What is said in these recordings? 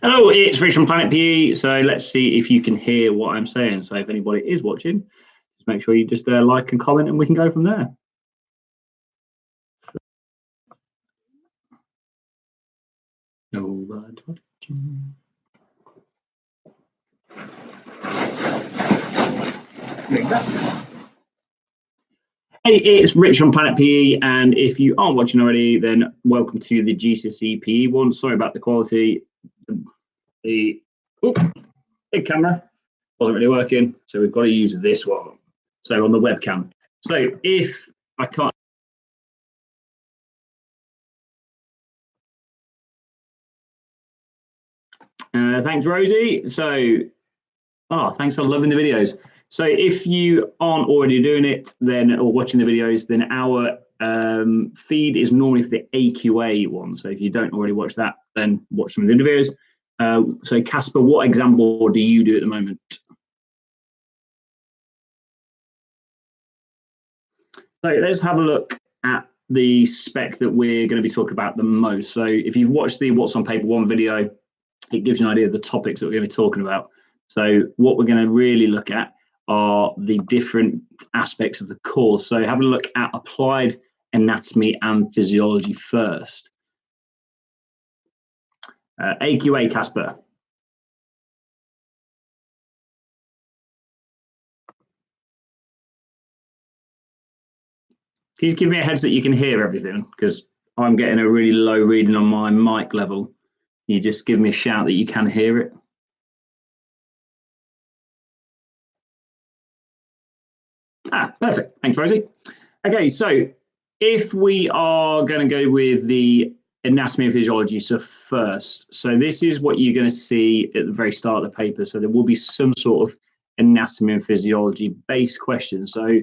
Hello, it's Rich from Planet PE. So let's see if you can hear what I'm saying. So if anybody is watching, just make sure you just like and comment and we can go from there. Hey, it's Rich from Planet PE, and if you aren't watching already, then welcome to the GCSE PE one. Sorry about the quality. The big camera wasn't really working, so we've got to use this one. So on the webcam. So if I can't. Thanks, Rosie. So, thanks for loving the videos. So if you aren't already doing it, then or watching the videos, then our feed is normally for the AQA one. So if you don't already watch that, then watch some of the videos. So Casper, what example do you do at the moment? So let's have a look at the spec that we're going to be talking about the most. So if you've watched the What's on Paper 1 video, it gives you an idea of the topics that we're going to be talking about. So what we're going to really look at are the different aspects of the course. So have a look at applied anatomy and physiology first. AQA, Casper. Can you give me a heads that you can hear everything? Because I'm getting a really low reading on my mic level. Can you just give me a shout that you can hear it? Perfect. Thanks, Rosie. Okay, so if we are going to go with the anatomy and physiology, so first, so this is what you're going to see at the very start of the paper. So there will be some sort of anatomy and physiology based questions. So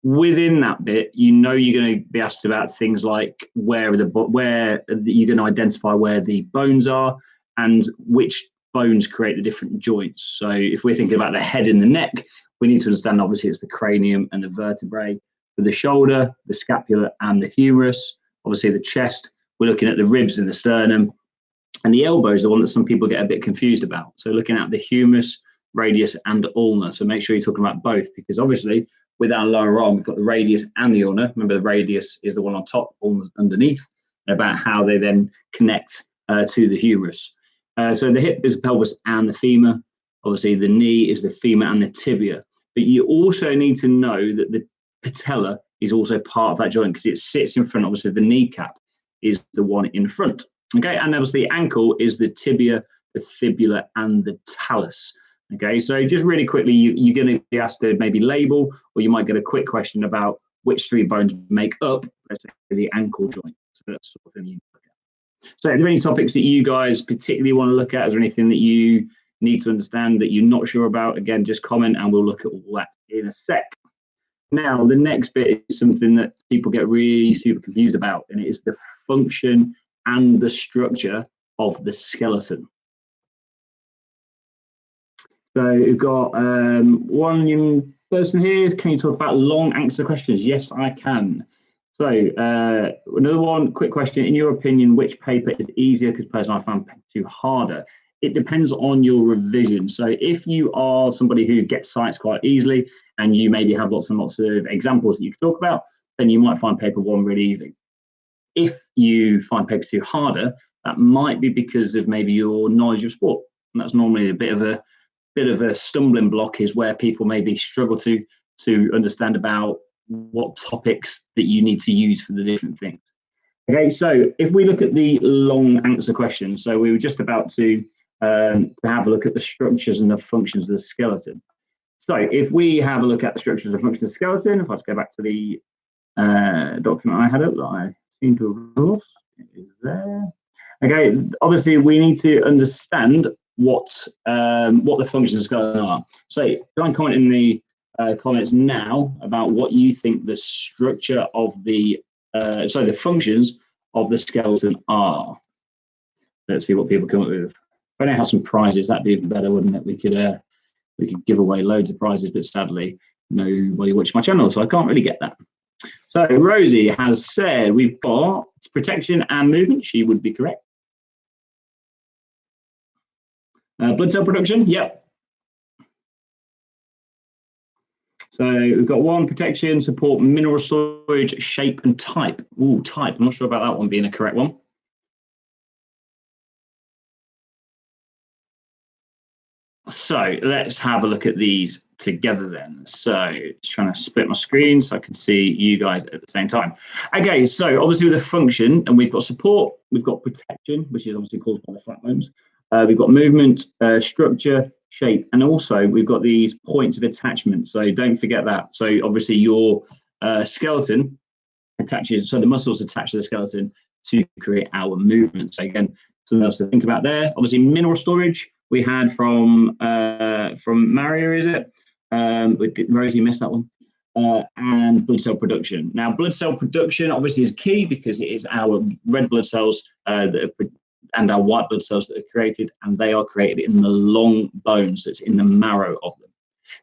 within that bit, you're going to be asked about things like where you're going to identify where the bones are and which bones create the different joints. So if we're thinking about the head and the neck, we need to understand obviously it's the cranium and the vertebrae. For the shoulder, the scapula and the humerus. Obviously the chest, we're looking at the ribs and the sternum. And the elbow is the one that some people get a bit confused about. So looking at the humerus, radius and ulna. So make sure you're talking about both, because obviously with our lower arm, we've got the radius and the ulna. Remember, the radius is the one on top, ulna's underneath, and about how they then connect to the humerus. So the hip is the pelvis and the femur. Obviously the knee is the femur and the tibia. But you also need to know that the patella is also part of that joint because it sits in front. Obviously the kneecap is the one in front. Okay, and obviously the ankle is the tibia, the fibula and the talus. Okay, so just really quickly, you're going to be asked to maybe label, or you might get a quick question about which three bones make up, let's say, the ankle joint. So that's sort of thing you look at. So are there any topics that you guys particularly want to look at? Is there anything that you need to understand that you're not sure about? Again, just comment and we'll look at all that in a sec. Now, the next bit is something that people get really super confused about, and it is the function and the structure of the skeleton. So we've got one young person here. Can you talk about long answer questions? Yes, I can. So another one, quick question. In your opinion, which paper is easier? Because personally, I found paper 2 harder. It depends on your revision. So if you are somebody who gets sites quite easily and you maybe have lots and lots of examples that you can talk about, then you might find paper 1 really easy. If you find paper 2 harder, that might be because of maybe your knowledge of sport. And that's normally a bit of a stumbling block, is where people maybe struggle to understand about what topics that you need to use for the different things. Okay, so if we look at the long answer questions, so we were just about to have a look at the structures and the functions of the skeleton. So if we have a look at the structures and functions of the skeleton, if I just go back to the document I had up that I seem to have lost, it is there. Okay, obviously we need to understand what the functions of the skeleton are. So try and comment in the comments now about what you think the structure of the the functions of the skeleton are. Let's see what people come up with. If I don't have some prizes, that'd be even better, wouldn't it? We could give away loads of prizes, but sadly nobody watches my channel, so I can't really get that. So Rosie has said we've got protection and movement. She would be correct. Blood cell production, yep. So we've got one, protection, support, mineral storage, shape, and type. Ooh, type. I'm not sure about that one being a correct one. So let's have a look at these together then. So just trying to split my screen so I can see you guys at the same time. Okay, so obviously with a function, and we've got support, we've got protection, which is obviously caused by the flat bones. We've got movement, structure, shape, and also we've got these points of attachment. So don't forget that. So obviously your skeleton attaches, so the muscles attach to the skeleton to create our movement. So again, something else to think about there. Obviously, mineral storage we had from Mario, is it? Rosie missed that one. And blood cell production. Now, blood cell production obviously is key because it is our red blood cells and our white blood cells that are created, and they are created in the long bones that's in the marrow of them.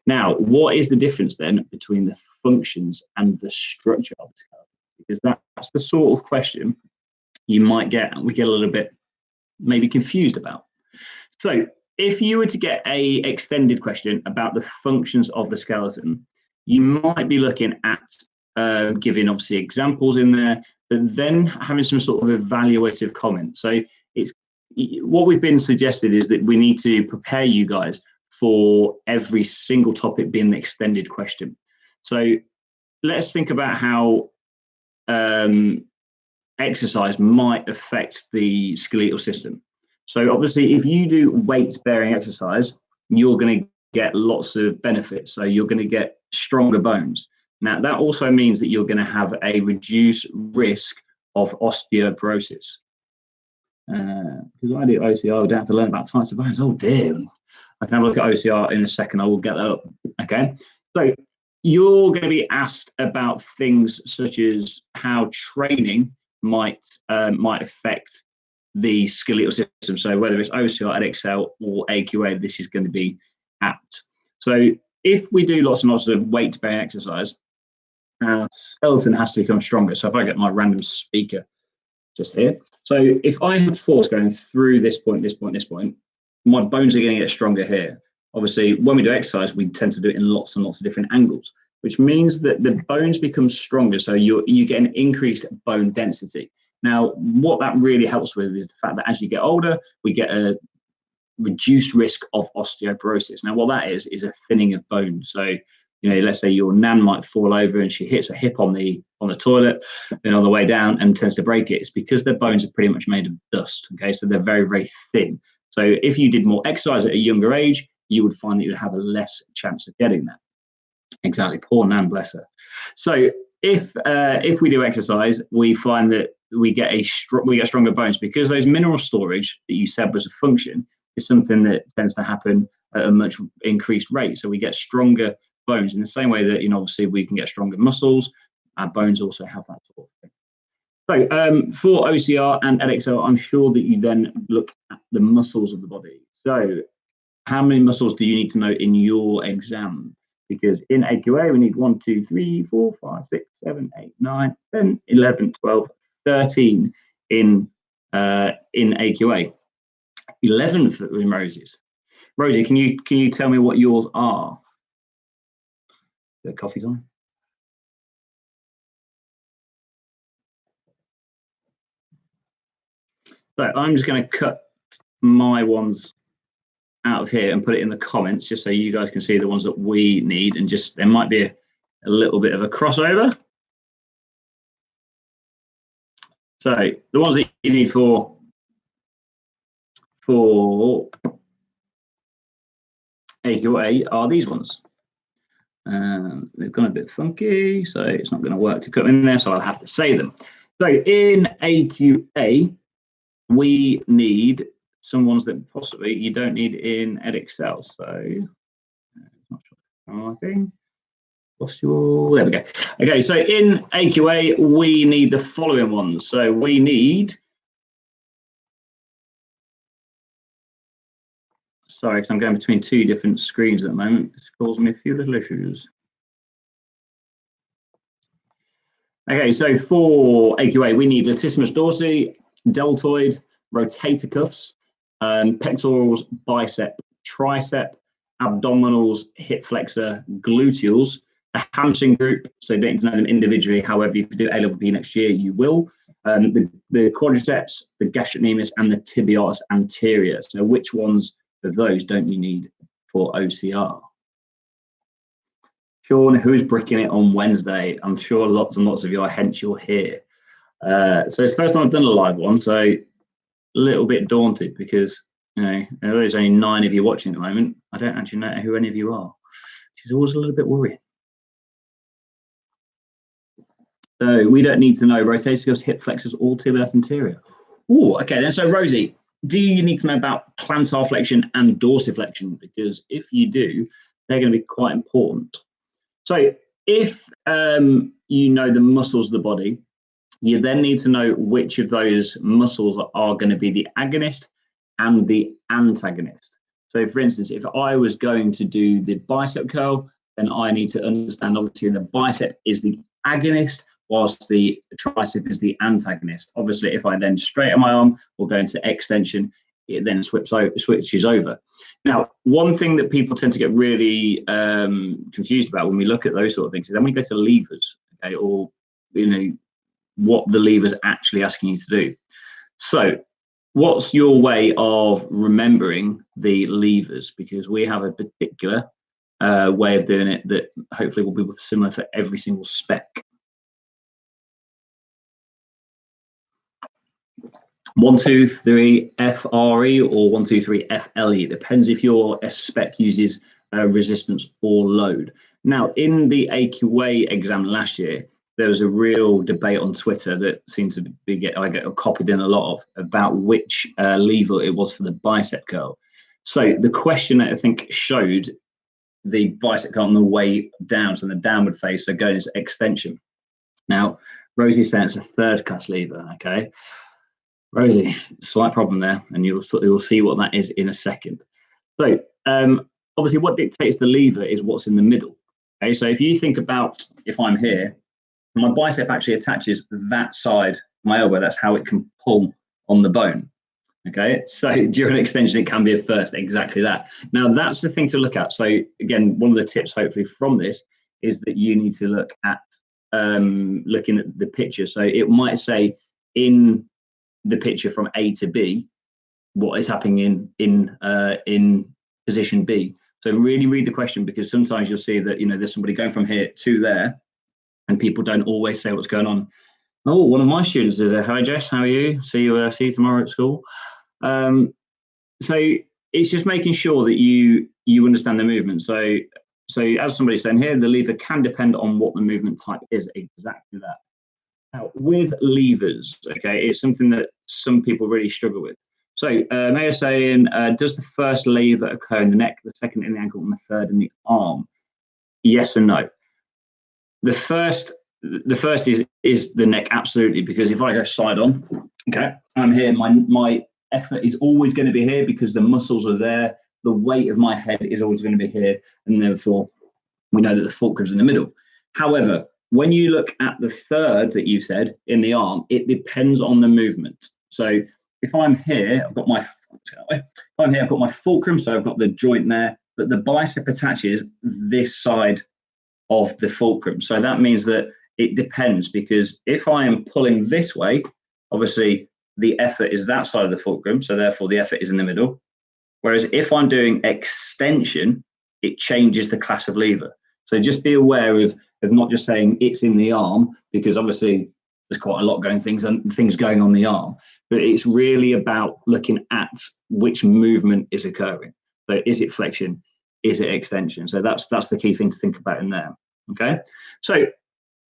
Now, what is the difference then between the functions and the structure of the skeleton? Because that's the sort of question we get a little bit maybe confused about. So if you were to get a extended question about the functions of the skeleton, you might be looking at giving obviously examples in there, but then having some sort of evaluative comment. So it's what we've been suggested is that we need to prepare you guys for every single topic being the extended question. So let's think about how exercise might affect the skeletal system. So obviously, if you do weight-bearing exercise, you're going to get lots of benefits. So you're going to get stronger bones. Now, that also means that you're going to have a reduced risk of osteoporosis. Because I do OCR, I don't have to learn about types of bones. Oh, dear. I can have a look at OCR in a second. I will get that up. Okay. So you're going to be asked about things such as how training might affect the skeletal system. So whether it's OCR, EdXL, or AQA, this is going to be apt. So if we do lots and lots of weight-bearing exercise, our skeleton has to become stronger. So if I get my random speaker just here. So if I had force going through this point, this point, this point, my bones are going to get stronger here. Obviously, when we do exercise, we tend to do it in lots and lots of different angles, which means that the bones become stronger. So you get an increased bone density. Now, what that really helps with is the fact that as you get older, we get a reduced risk of osteoporosis. Now, what that is a thinning of bone. So, let's say your nan might fall over and she hits a hip on the toilet, and on the way down and tends to break it. It's because their bones are pretty much made of dust. Okay, so they're very, very thin. So if you did more exercise at a younger age, you would find that you would have a less chance of getting that. Exactly, poor nan, bless her. So if we do exercise, we find that we get stronger bones because those mineral storage that you said was a function is something that tends to happen at a much increased rate. So we get stronger bones in the same way that obviously we can get stronger muscles. Our bones also have that sort of thing. So for OCR and EdXL, I'm sure that you then look at the muscles of the body. So how many muscles do you need to know in your exam? Because in AQA, we need 1, 2, 3, 4, 5, 6, 7, 8, 9, 10, 11, 12, 13 in AQA. 11 for Rosie's. Rosie, can you tell me what yours are? The coffee's on. So I'm just going to cut my ones out of here and put it in the comments just so you guys can see the ones that we need, and just there might be a little bit of a crossover. So the ones that you need for AQA are these ones. They've gone a bit funky, so it's not going to work to cut in there, so I'll have to say them. So in AQA, we need some ones that possibly you don't need in EdXL. So not sure. I think there we go. Okay, so in AQA, we need the following ones. So we need, sorry, because I'm going between two different screens at the moment. It's causing me a few little issues. Okay, so for AQA, we need latissimus dorsi, deltoid, rotator cuffs, pectorals, bicep, tricep, abdominals, hip flexor, gluteals, a hamstring group, so you don't need to know them individually. However, if you do A-level P next year, you will. The quadriceps, the gastrocnemius, and the tibialis anterior. So which ones of those don't you need for OCR? Sean, who's bricking it on Wednesday? I'm sure lots and lots of you are, hence you're here. So it's the first time I've done a live one, so a little bit daunted because there's only 9 of you watching at the moment. I don't actually know who any of you are, which is always a little bit worrying. So we don't need to know rotator, hip flexors, or tibialis anterior. Oh, okay then. So Rosie, do you need to know about plantar flexion and dorsiflexion? Because if you do, they're going to be quite important. So if you know the muscles of the body, you then need to know which of those muscles are going to be the agonist and the antagonist. So for instance, if I was going to do the bicep curl, then I need to understand, obviously, the bicep is the agonist, whilst the tricep is the antagonist. Obviously, if I then straighten my arm or go into extension, it then switches over. Now, one thing that people tend to get really confused about when we look at those sort of things is then we go to levers, okay, or what the lever's actually asking you to do. So what's your way of remembering the levers? Because we have a particular way of doing it that hopefully will be similar for every single spec. 1, 2, 3 FRE or 1, 2, 3 FLE. It depends if your spec uses resistance or load. Now, in the AQA exam last year, there was a real debate on Twitter that seems to be I get copied in a lot of about which lever it was for the bicep curl. So the question, I think, showed the bicep curl on the way down, so the downward face, so going into extension. Now, Rosie's saying it's a third class lever, okay? Rosie, slight problem there, and you'll see what that is in a second. So obviously what dictates the lever is what's in the middle. Okay, so if you think about, if I'm here, my bicep actually attaches that side of my elbow. That's how it can pull on the bone. Okay, so during extension, it can be a first, exactly that. Now, that's the thing to look at. So again, one of the tips, hopefully, from this is that you need to look at looking at the picture. So it might say in the picture from A to B, what is happening in position B. So really read the question, because sometimes you'll see that there's somebody going from here to there, and people don't always say what's going on. Oh, one of my students is hi Jess, how are you? See you tomorrow at school. So it's just making sure that you understand the movement. So as somebody's saying here, the lever can depend on what the movement type is. Exactly that. Now, with levers, okay, it's something that some people really struggle with. So Mayor saying, does the first lever occur in the neck, the second in the ankle, and the third in the arm? Yes and no. The first is the neck, absolutely, because if I go side on, okay, I'm here, my effort is always going to be here because the muscles are there, the weight of my head is always going to be here, and therefore we know that the fulcrum's in the middle. However, when you look at the third that you said in the arm, it depends on the movement. So if I'm here, I've got my fulcrum, so I've got the joint there, but the bicep attaches this side of the fulcrum. So that means that it depends, because if I am pulling this way, obviously the effort is that side of the fulcrum, so therefore the effort is in the middle. Whereas if I'm doing extension, it changes the class of lever. So just be aware of not just saying it's in the arm, because obviously there's quite a lot things going on the arm, but it's really about looking at which movement is occurring. So is it flexion? Is it extension? So that's the key thing to think about in there. Okay, so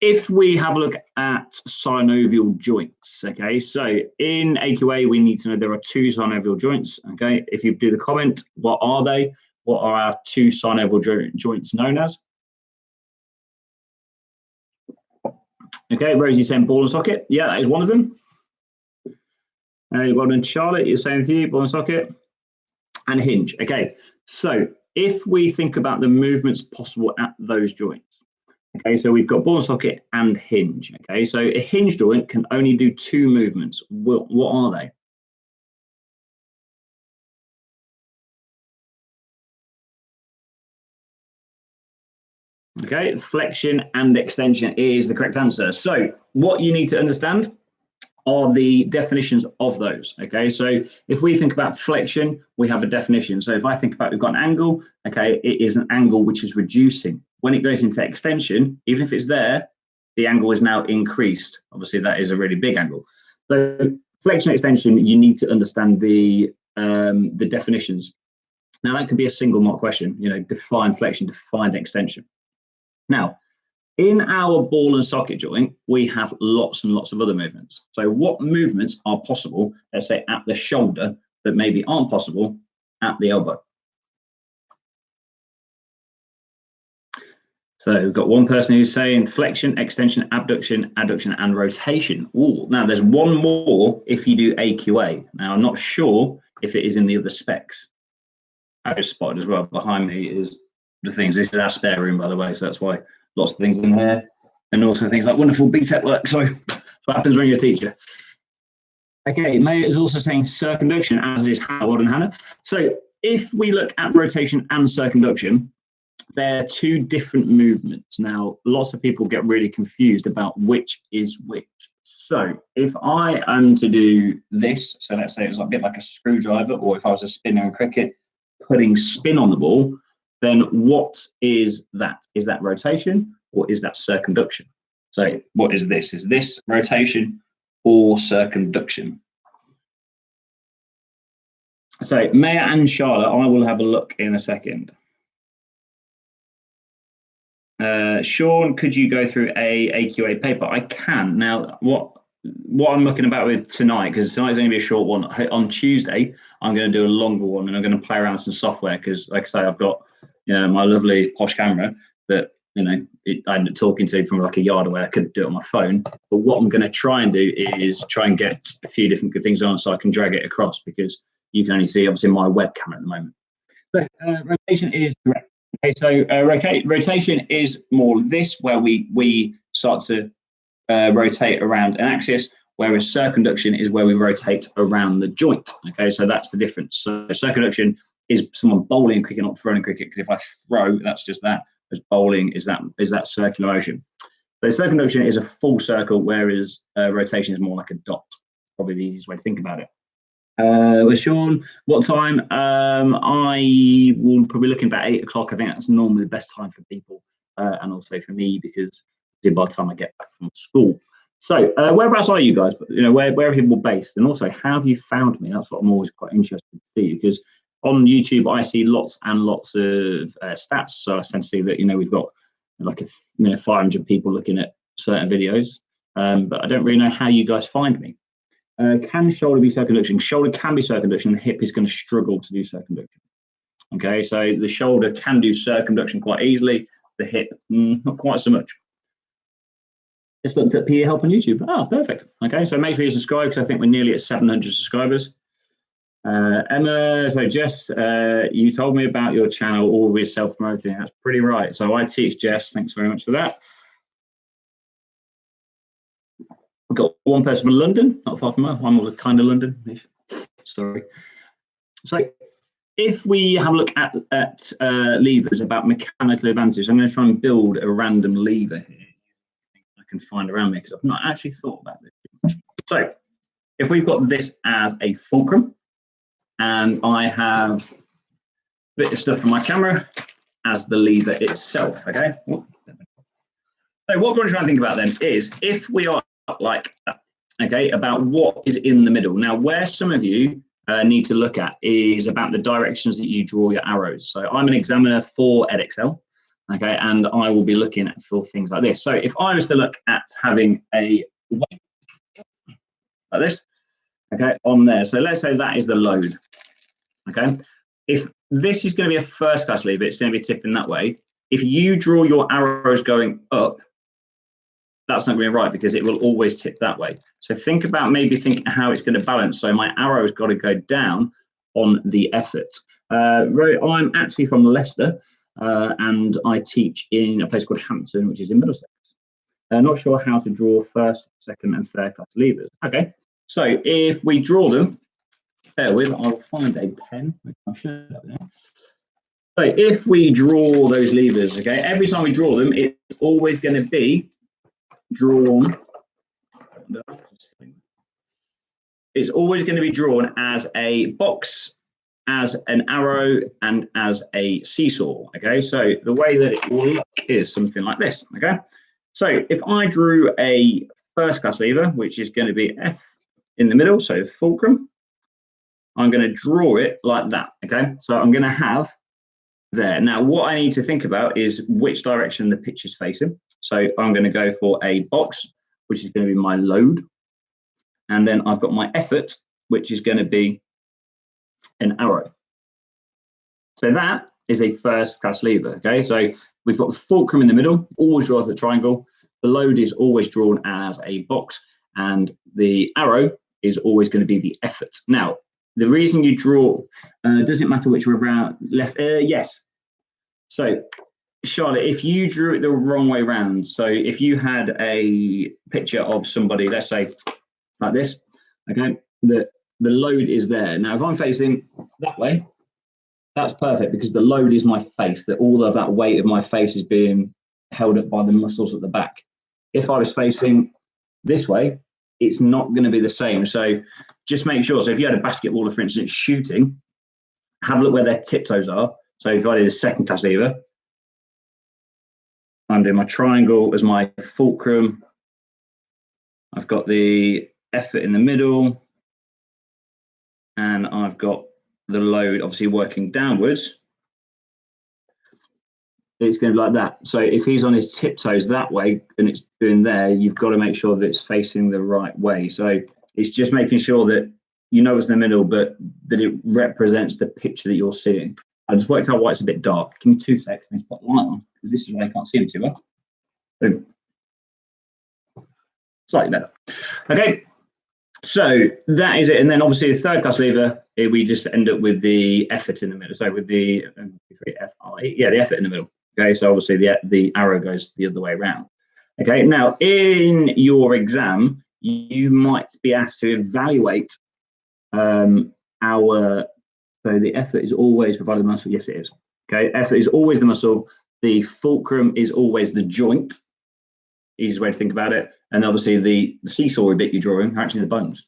if we have a look at synovial joints, okay, so in AQA we need to know there are 2 synovial joints. Okay, if you do the comment, what are they? What are our 2 synovial joints known as? Okay, Rosie saying ball and socket. Yeah, that is one of them. Well done, Charlotte. You're saying with you, ball and socket and hinge. Okay, so if we think about the movements possible at those joints, okay, so we've got ball and socket and hinge. Okay, so a hinge joint can only do 2 movements. What are they? Okay, flexion and extension is the correct answer. So what you need to understand are the definitions of those. Okay, so if we think about flexion, we have a definition. So if I think about we've got an angle, okay, it is an angle which is reducing. When it goes into extension, even if it's there, the angle is now increased. Obviously, that is a really big angle. So flexion and extension, you need to understand the definitions. Now that could be a single mark question. You know, define flexion, define extension. Now, in our ball and socket joint, we have lots and lots of other movements. So what movements are possible, let's say at the shoulder, that maybe aren't possible at the elbow? So we've got one person who's saying flexion, extension, abduction, adduction, and rotation. Ooh, now there's one more if you do AQA. Now I'm not sure if it is in the other specs. I just spotted as well behind me is the things. This is our spare room, by the way, so that's why lots of things in here, and also things like wonderful BTEC work. So what happens when you're a teacher. Okay, Maya is also saying circumduction, as is Howard and Hannah. So if we look at rotation and circumduction, they're two different movements. Now, lots of people get really confused about which is which. So if I am to do this, so let's say it's a bit like a screwdriver, or if I was a spinner in cricket, putting spin on the ball, then what is that? Is that rotation or is that circumduction? So what is this? Is this rotation or circumduction? So Maya and Charlotte, I will have a look in a second. Sean, could you go through a AQA paper? I can. Now, what I'm looking about with tonight, because tonight's going to be a short one. On Tuesday, I'm going to do a longer one, and I'm going to play around with some software because, like I say, I've got my lovely posh camera that I'm talking to from like a yard away. I could do it on my phone, but what I'm going to try and do is try and get a few different good things on so I can drag it across, because you can only see obviously my webcam at the moment. So rotation is correct. Okay, so rotation is more this, where we start to rotate around an axis, whereas circumduction is where we rotate around the joint. Okay, so that's the difference. So circumduction is someone bowling cricket, not throwing cricket, because if I throw, that's just that. As bowling is that circular motion. So circumduction is a full circle, whereas rotation is more like a dot. Probably the easiest way to think about it. With Sean, what time? I will probably look about 8 o'clock. I think that's normally the best time for people, and also for me, because by the time I get back from school. So whereabouts are you guys? Where are people based? And also, how have you found me? That's what I'm always quite interested to see, because on YouTube I see lots and lots of stats. So I tend to see that we've got like 500 people looking at certain videos, but I don't really know how you guys find me. Can shoulder be circumduction? Shoulder can be circumduction. The hip is going to struggle to do circumduction. Okay, so the shoulder can do circumduction quite easily. The hip, not quite so much. Just looked at PE Help on YouTube. Oh, perfect. Okay, so make sure you subscribe, because I think we're nearly at 700 subscribers. Emma, so Jess, you told me about your channel, always self-promoting. That's pretty right. So I teach Jess. Thanks very much for that. We've got one person from London, not far from her. I'm also kind of London-ish. Sorry. So if we have a look at levers about mechanical advantage, I'm going to try and build a random lever here I can find around me, because I've not actually thought about this. So if we've got this as a fulcrum, and I have a bit of stuff from my camera as the lever itself, okay? So what we're trying to think about then is, if we are like that, okay, about what is in the middle. Now, where some of you need to look at is about the directions that you draw your arrows. So I'm an examiner for EdXL, okay, and I will be looking at for things like this. So if I was to look at having a weight like this, okay, on there. So let's say that is the load, okay. If this is going to be a first class lever, it's going to be tipping that way. If you draw your arrows going up, that's not going to be right, because it will always tip that way. So think about maybe thinking how it's going to balance. So my arrow's got to go down on the effort. I'm actually from Leicester, and I teach in a place called Hampton, which is in Middlesex. Not sure how to draw first, second, and third class levers. Okay, so if we draw them, bear with, I'll find a pen, which I should have now. So if we draw those levers, okay, every time we draw them, it's always going to be drawn. It's always going to be drawn as a box, as an arrow, and as a seesaw. Okay, so the way that it will look is something like this. Okay, so if I drew a first class lever, which is going to be F in the middle, so fulcrum, I'm going to draw it like that. Okay, so I'm going to have there. Now, what I need to think about is which direction the pitch is facing. So I'm going to go for a box, which is going to be my load. And then I've got my effort, which is going to be an arrow. So that is a first class lever. Okay, so we've got the fulcrum in the middle, always draws a triangle. The load is always drawn as a box, and the arrow is always going to be the effort. Now, the reason you draw, does it matter which way around? Left? Yes. So, Charlotte, if you drew it the wrong way around, so if you had a picture of somebody, let's say like this, okay, the load is there. Now, if I'm facing that way, that's perfect because the load is my face, that all of that weight of my face is being held up by the muscles at the back. If I was facing this way, it's not going to be the same. So just make sure. So if you had a basketballer, for instance, shooting, have a look where their tiptoes are. So if I did a second class lever, I'm doing my triangle as my fulcrum. I've got the effort in the middle, and I've got the load obviously working downwards. It's going to be like that. So if he's on his tiptoes that way and it's doing there, you've got to make sure that it's facing the right way. So it's just making sure that you know it's in the middle, but that it represents the picture that you're seeing. I just worked out why it's a bit dark. Give me 2 seconds. Let's put the light on because this is why I can't see him too well. Boom. Slightly better. Okay. So that is it. And then obviously the third class lever, we just end up with the effort in the middle. So with the F-I, yeah, the effort in the middle. Okay, so obviously the arrow goes the other way around. Okay, now in your exam, you might be asked to evaluate so the effort is always provided the muscle. Yes, it is. Okay, effort is always the muscle. The fulcrum is always the joint. Easiest way to think about it. And obviously the seesaw bit you're drawing are actually the bones.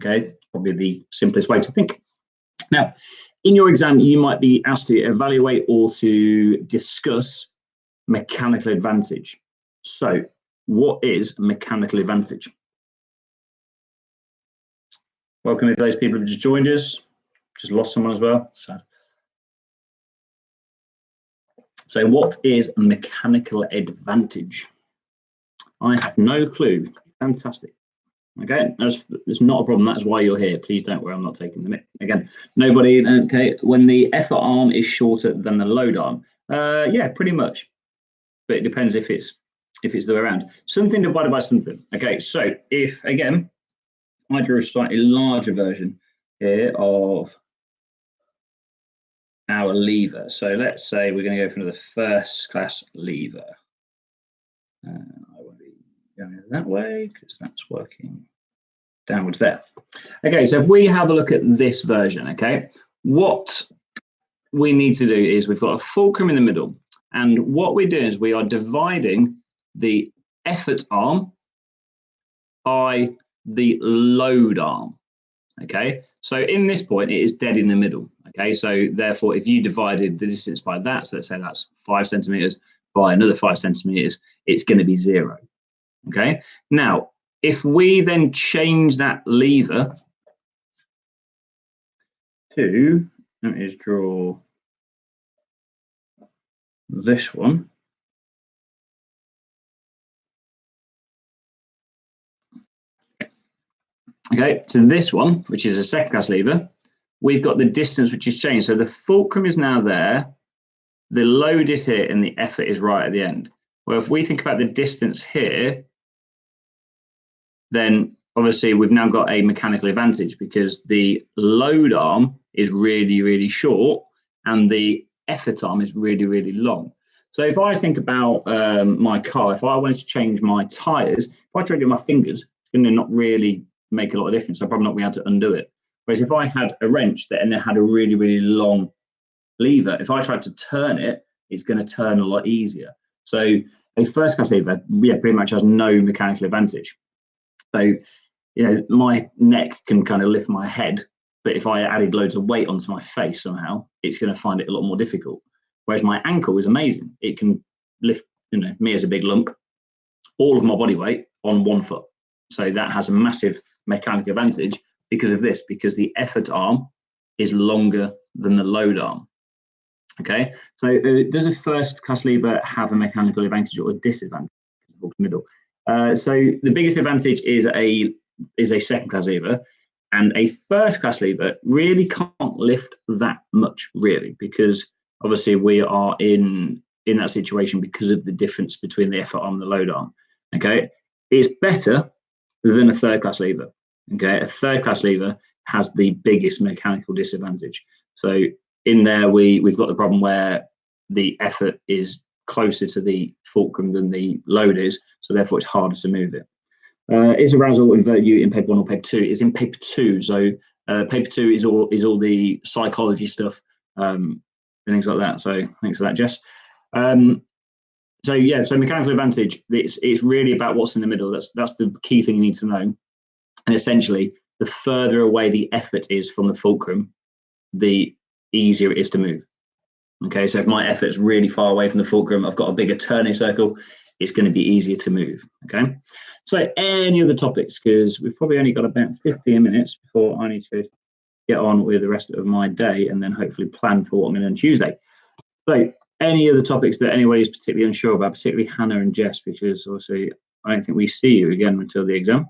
Okay, probably the simplest way to think. Now, in your exam, you might be asked to evaluate or to discuss mechanical advantage. So what is mechanical advantage? Welcome to those people who just joined us. Just lost someone as well. Sad. So what is mechanical advantage? I have no clue. Fantastic. Okay, that's not a problem. That's why you're here. Please don't worry, I'm not taking the mic. Again, nobody, okay, when the effort arm is shorter than the load arm. Yeah, pretty much. But it depends if it's the way around. Something divided by something. Okay, so if, again, I drew a slightly larger version here of our lever. So let's say we're going to go for another first class lever. I won't be going that way because that's working downwards there. Okay, so if we have a look at this version, okay, what we need to do is we've got a fulcrum in the middle, and what we're doing is we are dividing the effort arm by the load arm. Okay, so in this point it is dead in the middle. Okay, so therefore if you divided the distance by that, so let's say that's 5 centimeters by another 5 centimeters, it's going to be 0. Okay, now if we then change that lever to, let me just draw this one. Okay, so this one, which is a second class lever, we've got the distance which is changed. So the fulcrum is now there, the load is here, and the effort is right at the end. Well, if we think about the distance here, then obviously we've now got a mechanical advantage because the load arm is really, really short and the effort arm is really, really long. So if I think about my car, if I wanted to change my tires, if I tried to do my fingers, it's going to not really make a lot of difference. I'm probably not going to be able to undo it. Whereas if I had a wrench that and it had a really, really long lever, if I tried to turn it, it's going to turn a lot easier. So a first class lever, pretty much has no mechanical advantage. So, my neck can kind of lift my head, but if I added loads of weight onto my face somehow, it's going to find it a lot more difficult. Whereas my ankle is amazing. It can lift, me as a big lump, all of my body weight on one foot. So that has a massive mechanical advantage because of this, because the effort arm is longer than the load arm. Okay, so does a first class lever have a mechanical advantage or a disadvantage? Middle. So the biggest advantage is a second class lever, and a first class lever really can't lift that much, really, because obviously we are in that situation because of the difference between the effort arm and the load arm. Okay, it's better than a third class lever. Okay, a third class lever has the biggest mechanical disadvantage. So in there, we've got the problem where the effort is closer to the fulcrum than the load is, so therefore it's harder to move it. Is arousal inverted U in paper 1 or paper 2? Is in paper 2. So paper 2 is all the psychology stuff and things like that. So thanks for that, Jess. So mechanical advantage. It's really about what's in the middle. That's the key thing you need to know. And essentially, the further away the effort is from the fulcrum, the easier it is to move. Okay, so if my effort's really far away from the fulcrum, I've got a bigger turning circle, it's going to be easier to move. Okay, so any other topics, because we've probably only got about 15 minutes before I need to get on with the rest of my day and then hopefully plan for what I'm going to do on Tuesday. So any other topics that anyone is particularly unsure about, particularly Hannah and Jess, because obviously I don't think we see you again until the exam.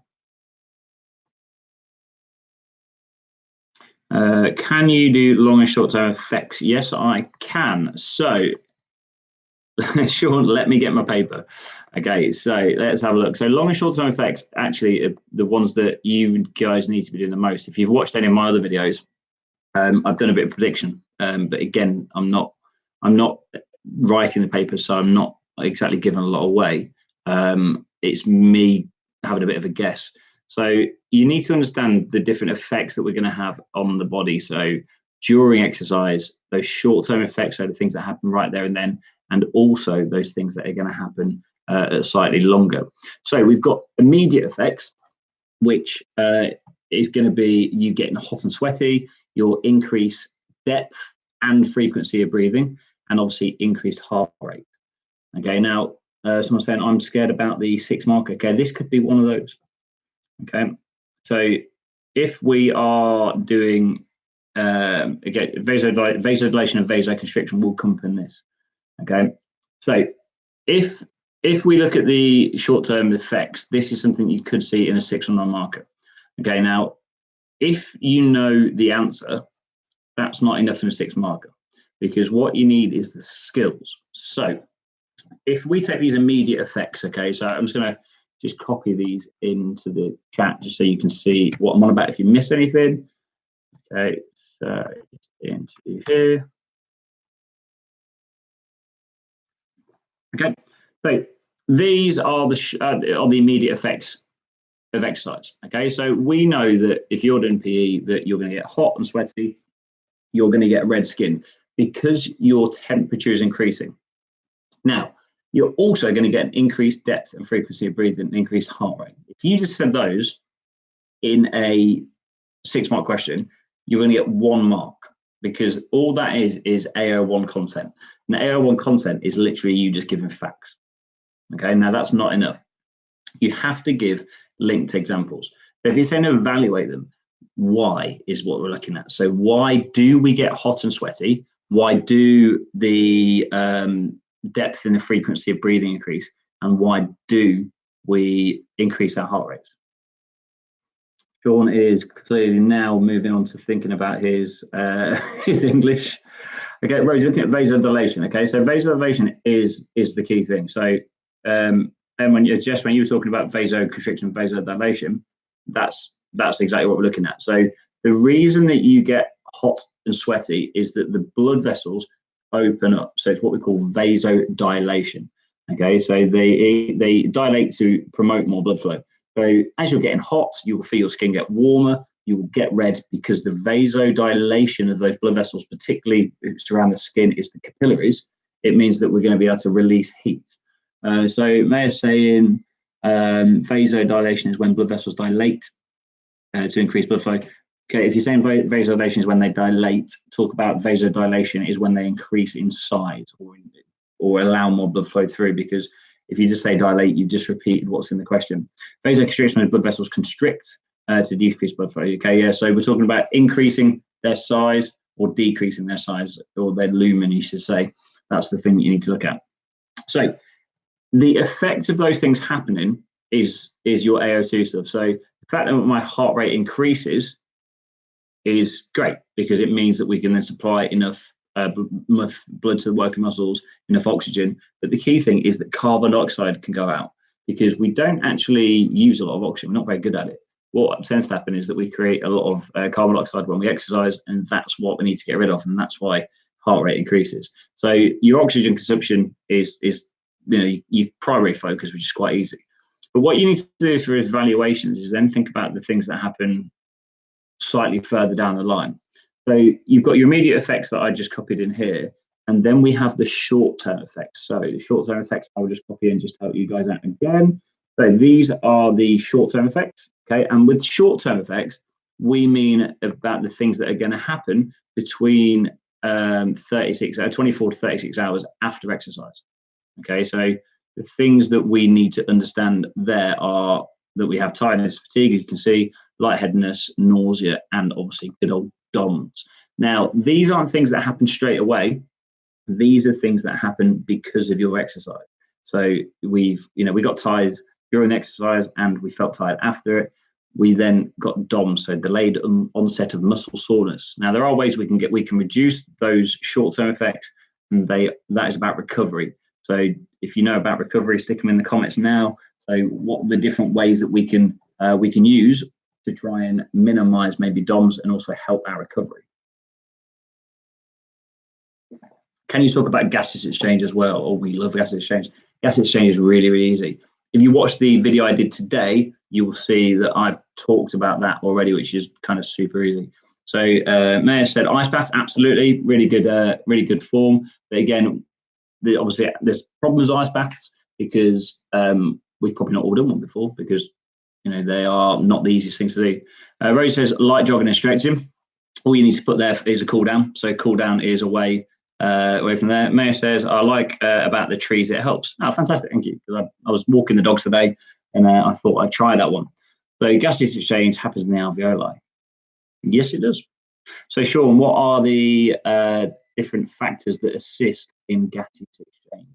Can you do long and short term effects? Yes, I can. So, Sean, let me get my paper. Okay, so let's have a look. So, long and short term effects actually are the ones that you guys need to be doing the most. If you've watched any of my other videos, I've done a bit of prediction, but again, I'm not writing the paper, so I'm not exactly giving a lot away. It's me having a bit of a guess. So you need to understand the different effects that we're going to have on the body. So during exercise, those short-term effects are the things that happen right there and then, and also those things that are going to happen slightly longer. So we've got immediate effects, which is going to be you getting hot and sweaty, you'll increase depth and frequency of breathing, and obviously increased heart rate. Okay, now someone's saying, I'm scared about the 6 marker. Okay, this could be one of those. Okay, so if we are doing again, vasodilation and vasoconstriction will come from this. Okay, so if we look at the short-term effects, this is something you could see in a 6 or 9 marker. Okay, now if you know the answer, that's not enough in a 6 marker, because what you need is the skills. So if we take these immediate effects, okay, so I'm just going to just copy these into the chat just so you can see what I'm on about if you miss anything. Okay, so into here. Okay, so these are the immediate effects of exercise. Okay, so we know that if you're doing PE, that you're going to get hot and sweaty, you're going to get red skin because your temperature is increasing. Now, you're also going to get an increased depth and frequency of breathing, and increased heart rate. If you just said those in a 6-mark question, you're going to get 1 mark, because all that is AO1 content. And AO1 content is literally you just giving facts. Okay, now that's not enough. You have to give linked examples. So if you're saying evaluate them, why is what we're looking at. So why do we get hot and sweaty? Why do the depth and the frequency of breathing increase? And why do we increase our heart rates? Sean is clearly now moving on to thinking about his English. Okay, Rose, looking at vasodilation. Okay, so vasodilation is the key thing. So and when you were talking about vasoconstriction, vasodilation, that's exactly what we're looking at. So the reason that you get hot and sweaty is that the blood vessels open up. So it's what we call vasodilation. Okay, so they dilate to promote more blood flow. So as you're getting hot, you'll feel your skin get warmer. you will get red because the vasodilation of those blood vessels, particularly if it's around the skin, is the capillaries. It means that we're going to be able to release heat. So Maya's saying vasodilation is when blood vessels dilate to increase blood flow. Okay, if you're saying vasodilation is when they dilate, talk about vasodilation is when they increase in size or allow more blood flow through, because if you just say dilate, you've just repeated what's in the question. Vasoconstriction when blood vessels constrict to decrease blood flow. Okay, yeah, so we're talking about increasing their size or decreasing their size, or their lumen, you should say. That's the thing that you need to look at. So the effect of those things happening is your AO2 stuff. So the fact that my heart rate increases is great, because it means that we can then supply enough blood to the working muscles, enough oxygen. But the key thing is that carbon dioxide can go out, because we don't actually use a lot of oxygen. We're not very good at it. What tends to happen is that we create a lot of carbon dioxide when we exercise, and that's what we need to get rid of, and that's why heart rate increases. So your oxygen consumption is your primary focus, which is quite easy. But what you need to do for evaluations is then think about the things that happen slightly further down the line. So you've got your immediate effects that I just copied in here, and then we have the short-term effects. So short-term effects, I will just copy and just help you guys out again. So these are the short-term effects, okay? And with short-term effects, we mean about the things that are going to happen between 24 to 36 hours after exercise. Okay, so the things that we need to understand there are that we have tiredness, fatigue, as you can see, lightheadedness, nausea, and obviously good old DOMS. Now, these aren't things that happen straight away. These are things that happen because of your exercise. So we got tired during exercise and we felt tired after it. We then got DOMS, so delayed onset of muscle soreness. Now, there are ways we can reduce those short-term effects, and that is about recovery. So if you know about recovery, stick them in the comments now. So what are the different ways that we can use to try and minimize maybe DOMS and also help our recovery? Can you talk about gaseous exchange as well? Oh, we love gaseous exchange. Gaseous exchange is really, really easy. If you watch the video I did today, you will see that I've talked about that already, which is kind of super easy. So Maya said ice baths, absolutely, really good form. But again, obviously there's problems with ice baths because we've probably not all done one before, because they are not the easiest things to do. Rose says light jogging and stretching. All you need to put there is a cool down. So cool down is away from there. Maya says I like about the trees, it helps. Oh, fantastic, thank you. Because I was walking the dogs today and I thought I'd try that one. So gaseous exchange happens in the alveoli. Yes, it does. So Sean, what are the different factors that assist in gaseous exchange?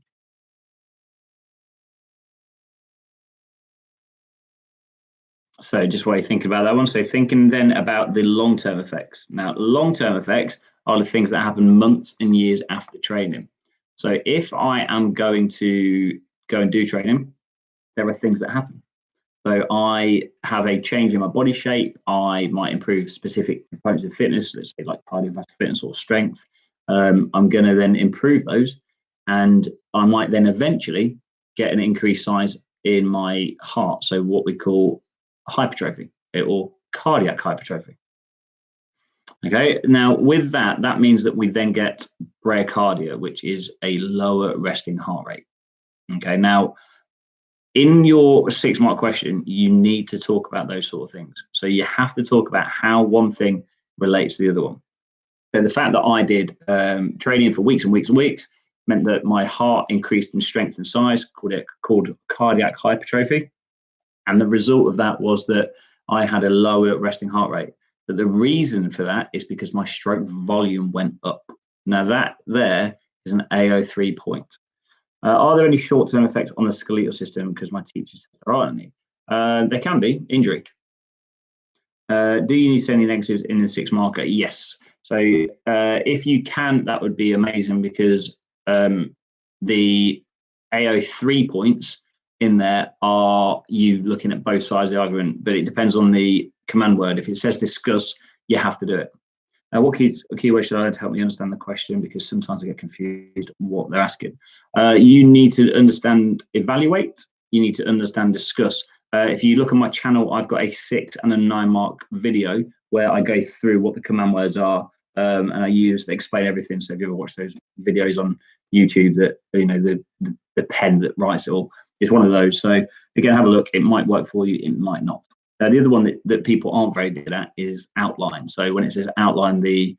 So just while you think about that one, so thinking then about the long-term effects. Now, long-term effects are the things that happen months and years after training. So if I am going to go and do training, there are things that happen. So I have a change in my body shape. I might improve specific components of fitness, let's say like cardiovascular fitness or strength. I'm going to then improve those, and I might then eventually get an increased size in my heart. So what we call hypertrophy or cardiac hypertrophy. Okay, now with that means that we then get bradycardia, which is a lower resting heart rate. Okay, now in your 6-mark question, you need to talk about those sort of things. So you have to talk about how one thing relates to the other one. So the fact that I did training for weeks and weeks and weeks meant that my heart increased in strength and size, called cardiac hypertrophy. And the result of that was that I had a lower resting heart rate. But the reason for that is because my stroke volume went up. Now that there is an AO3 point. Are there any short-term effects on the skeletal system? Because my teacher said there aren't any. There can be injury. Do you need to see any negatives in the 6-marker? Yes. So if you can, that would be amazing, because the AO3 points in there are you looking at both sides of the argument, but it depends on the command word. If it says discuss, you have to do it. Now, what keyword should I learn to help me understand the question? Because sometimes I get confused what they're asking. You need to understand evaluate. You need to understand discuss. If you look at my channel, I've got a 6 and a 9-mark video where I go through what the command words are, and I explain everything. So if you ever watch those videos on YouTube, that the pen that writes it all is one of those. So again, have a look. It might work for you, it might not. The other one that people aren't very good at is outline. So when it says outline the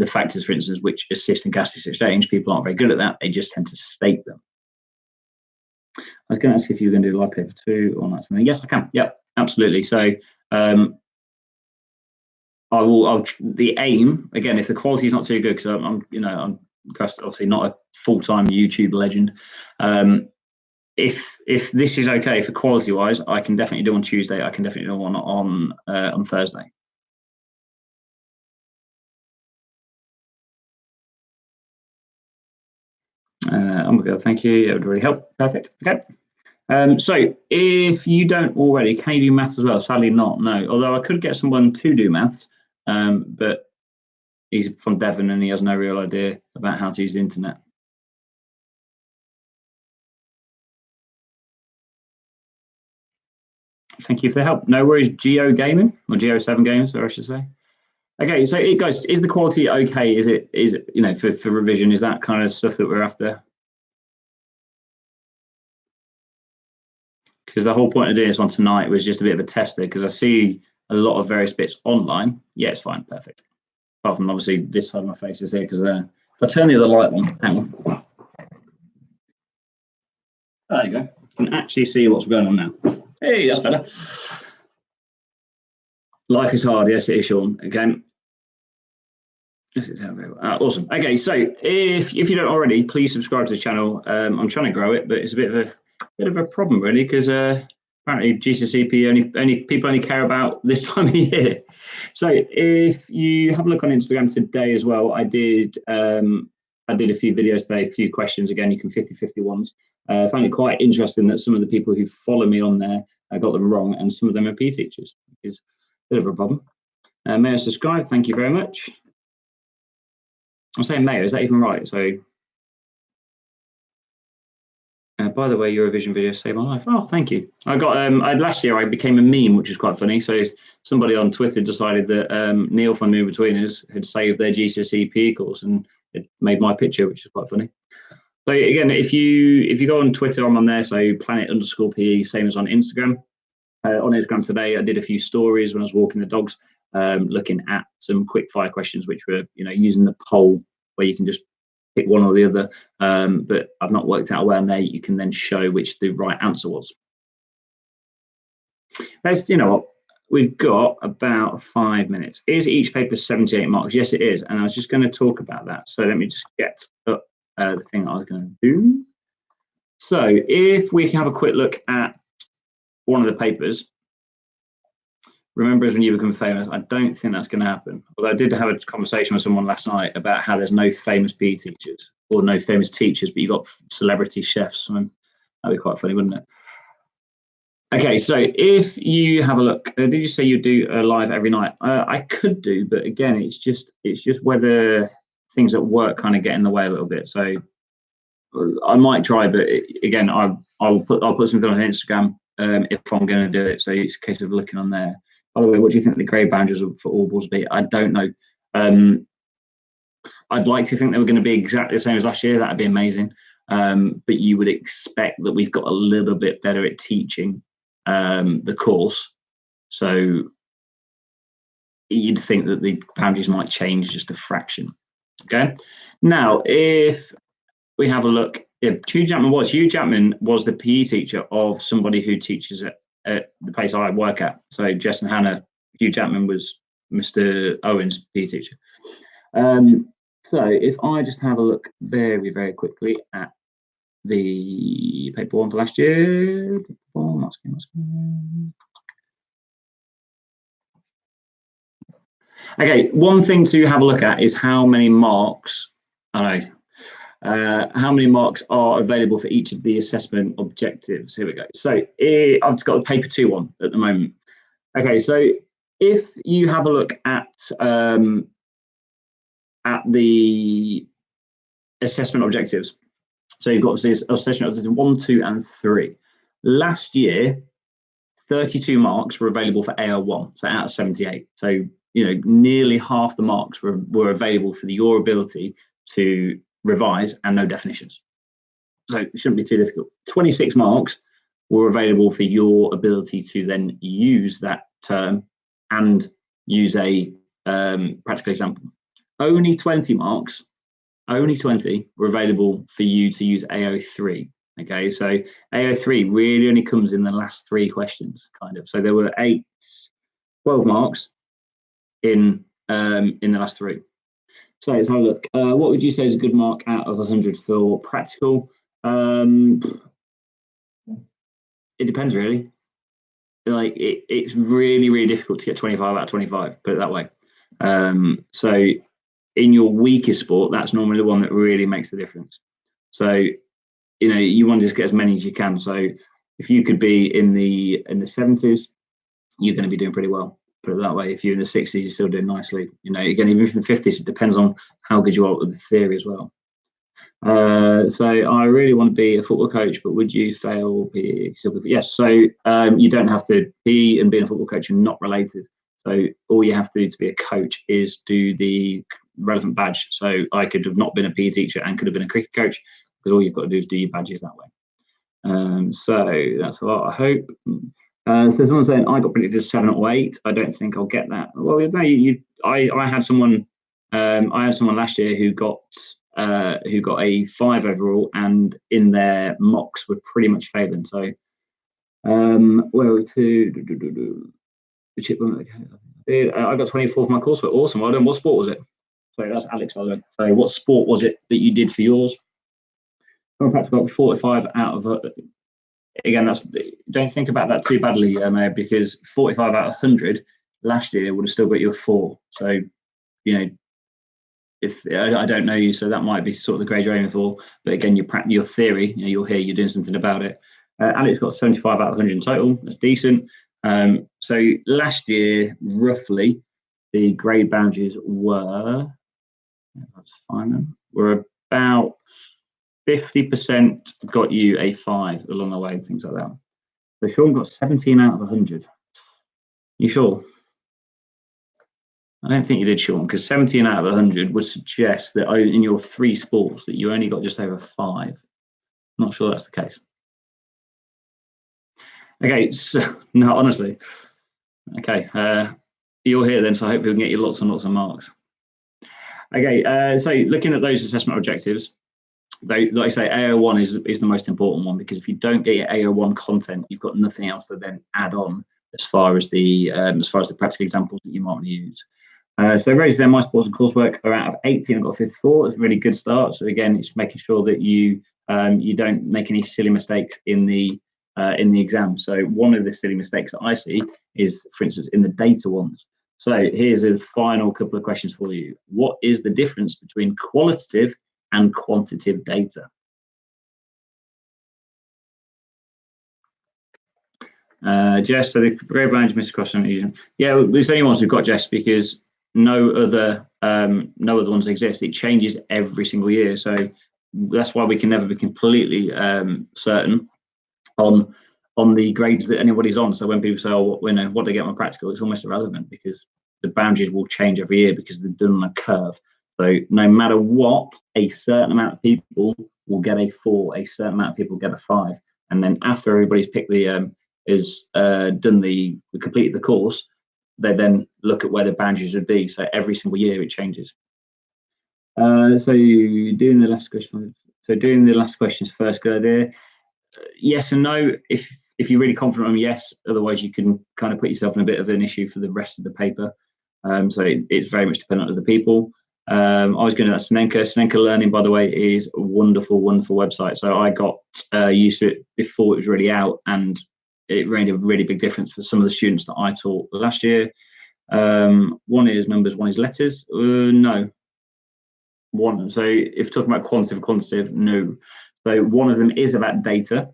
factors, for instance, which assist in gaseous exchange, people aren't very good at that. They just tend to state them. I was going to ask if you were going to do live paper 2 or not. Yes, I can. Yep, absolutely. So the aim, again, if the quality is not too good, because I'm obviously not a full-time YouTube legend. If this is okay for quality wise, I can definitely do on Tuesday. I can definitely do one on Thursday. Oh my God, thank you. It would really help. Perfect. Okay. So if you don't already, can you do maths as well? Sadly not, no. Although I could get someone to do maths, but he's from Devon and he has no real idea about how to use the internet. Thank you for the help. No worries, Geo Gaming, or Geo7 Gaming, so I should say. Okay, so guys, is the quality okay? Is it for revision? Is that kind of stuff that we're after? Because the whole point of doing this one tonight was just a bit of a tester, because I see a lot of various bits online. Yeah, it's fine, perfect. Apart from obviously this side of my face is here, because if I turn the other light on, hang on. There you go. You can actually see what's going on now. Hey, that's better. Life is hard, yes, it is, Sean. Again. Awesome. Okay, so if you don't already, please subscribe to the channel. I'm trying to grow it, but it's a bit of a problem really, because apparently GCSE PE people only care about this time of year. So if you have a look on Instagram today as well, I did a few videos today, a few questions. Again, you can 50-50 ones. I found it quite interesting that some of the people who follow me on there, I got them wrong, and some of them are PE teachers, which is a bit of a problem. May I subscribe? Thank you very much. I'm saying mayo, is that even right? So, by the way, Eurovision video saved my life. Oh, thank you. I got last year I became a meme, which is quite funny. So somebody on Twitter decided that Neil from New Betweeners had saved their GCSE PE course, and it made my picture, which is quite funny. So again, if you go on Twitter, I'm on there. So planet_PE, same as on Instagram. On Instagram today, I did a few stories when I was walking the dogs, looking at some quick fire questions, which were using the poll where you can just pick one or the other, but I've not worked out where there you can then show which the right answer was. Let's, what, we've got about 5 minutes. Is each paper 78 marks? Yes, it is, and I was just going to talk about that. So let me just get up the thing I was going to do. So if we have a quick look at one of the papers, remember when you become famous? I don't think that's going to happen. Although I did have a conversation with someone last night about how there's no famous PE teachers or no famous teachers, but you've got celebrity chefs. That'd be quite funny, wouldn't it? Okay, so if you have a look, did you say you do a live every night? I could do, but again, it's just whether things at work kind of get in the way a little bit. So I might try, but again, I'll put something on Instagram if I'm going to do it. So it's a case of looking on there. By the way, what do you think the grade boundaries for all balls be? I don't know. I'd like to think they were going to be exactly the same as last year. That'd be amazing. But you would expect that we've got a little bit better at teaching the course. So you'd think that the boundaries might change just a fraction. Okay. Now, if we have a look, Hugh Jackman was the PE teacher of somebody who teaches at the place I work at. So Jess and Hannah, Hugh Jackman was Mr. Owen's PE teacher. So if I just have a look very, very quickly at the paper one for last year. Okay, one thing to have a look at is how many marks, how many marks are available for each of the assessment objectives. Here we go. So I've got the paper 2 one at the moment. Okay, so if you have a look at the assessment objectives, so you've got this assessment objectives 1, 2, and 3. Last year, 32 marks were available for AO1, so out of 78. So, nearly half the marks were available for your ability to revise and know definitions. So it shouldn't be too difficult. 26 marks were available for your ability to then use that term and use a practical example. Only 20 marks, only 20 were available for you to use AO3. Okay, so AO3 really only comes in the last 3 questions, kind of. So there were 12 marks in the last 3. So let's have a look. What would you say is a good mark out of 100 for practical? It depends, really. Like it's really, really difficult to get 25 out of 25. Put it that way. So in your weakest sport, that's normally the one that really makes the difference. So you want to just get as many as you can. So if you could be in the 70s, you're going to be doing pretty well. Put it that way. If you're in the 60s, you're still doing nicely. Again, even if in the 50s, it depends on how good you are with the theory as well. So I really want to be a football coach, but would you fail PE? Yes. So you don't have to. PE and being a football coach are not related. So all you have to do to be a coach is do the relevant badge. So I could have not been a PE teacher and could have been a cricket coach, because all you've got to do is do your badges that way. So that's a lot, I hope. So someone's saying I got predicted 7 or 8. I don't think I'll get that. Well, no, I had someone. I had someone last year who got a 5 overall, and in their mocks were pretty much failing. So, where to? I got 24 for my coursework. Awesome. Well done. What sport was it? So that's Alex, by the way. So what sport was it that you did for yours? I'm practical 45 out of. Again, don't think about that too badly, because 45 out of 100 last year would have still got you a 4. So, if I don't know you, so that might be sort of the grade you're aiming for. But again, your theory, you're here, you're doing something about it. Alex got 75 out of 100 in total. That's decent. So last year, roughly, the grade boundaries were, let's find them, were about 50% got you a 5 along the way, things like that. So Sean got 17 out of 100. You sure? I don't think you did, Sean, because 17 out of 100 would suggest that in your 3 sports that you only got just over 5. Not sure that's the case. Okay, so no, honestly. Okay, you're here then, so hopefully we can get you lots and lots of marks. Okay, so looking at those assessment objectives, like I say, AO1 is the most important one, because if you don't get your AO1 content, you've got nothing else to then add on as far as the practical examples that you might want to use. So raised there, my sports and coursework are out of 18. I've got 54. It's a really good start. So again, it's making sure that you don't make any silly mistakes in the exam. So one of the silly mistakes that I see is, for instance, in the data ones. So here's a final couple of questions for you. What is the difference between qualitative and quantitative data? Jess, so the grade range missed across some region. Yeah, there's only ones who've got Jess, because no other ones exist. It changes every single year, so that's why we can never be completely certain on the grades that anybody's on. So when people say, "Oh, what do they get on practical?" It's almost irrelevant, because the boundaries will change every year because they're done on a curve. So no matter what, a certain amount of people will get a 4, a certain amount of people get a 5, and then after everybody's picked completed the course, they then look at where the boundaries would be. So every single year it changes. So doing the last questions first, good idea. Yes and no. If you're really confident on yes, otherwise you can kind of put yourself in a bit of an issue for the rest of the paper. So it's very much dependent on the people. I was going to that Snenka. Snenka Learning, by the way, is a wonderful, wonderful website. So I got used to it before it was really out, and it made a really big difference for some of the students that I taught last year. One is numbers, one is letters. No. One. So if talking about quantitative, no. So one of them is about data,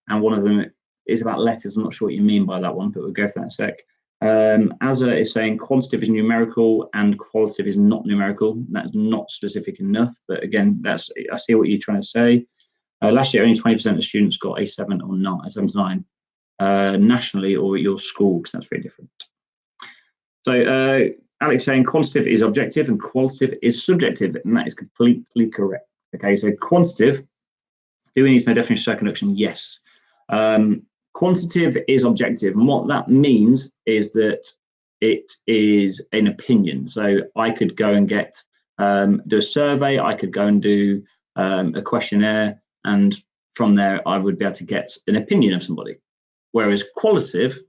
and one of them is about letters. I'm not sure what you mean by that one, but we'll go for that in a sec. Azza is saying quantitative is numerical and qualitative is not numerical. That's not specific enough, but again, I see what you're trying to say. Last year, only 20% of students got a 7 or 9. nationally or at your school, because that's very different. So Alex saying quantitative is objective and qualitative is subjective, and that is completely correct. Okay, so quantitative, do we need to know definition of circumduction? Yes. Quantitative is objective, and what that means is that it is an opinion. So I could go and do a survey, I could go and do a questionnaire, and from there I would be able to get an opinion of somebody. Whereas qualitative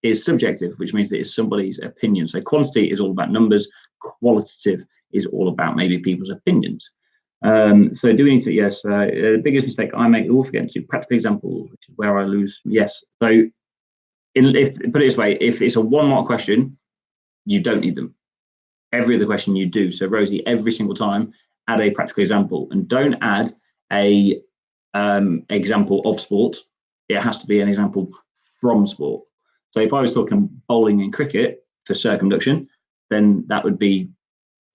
is subjective, which means that it's somebody's opinion. So quantity is all about numbers, qualitative is all about maybe people's opinions. So do we need to, yes, the biggest mistake I make, all forget to practical examples, which is where I lose, yes. So put it this way, if it's a 1 mark question, you don't need them. Every other question you do. So Rosie, every single time, add a practical example, and don't add a example of sport. It has to be an example from sport. So if I was talking bowling and cricket for circumduction, then that would be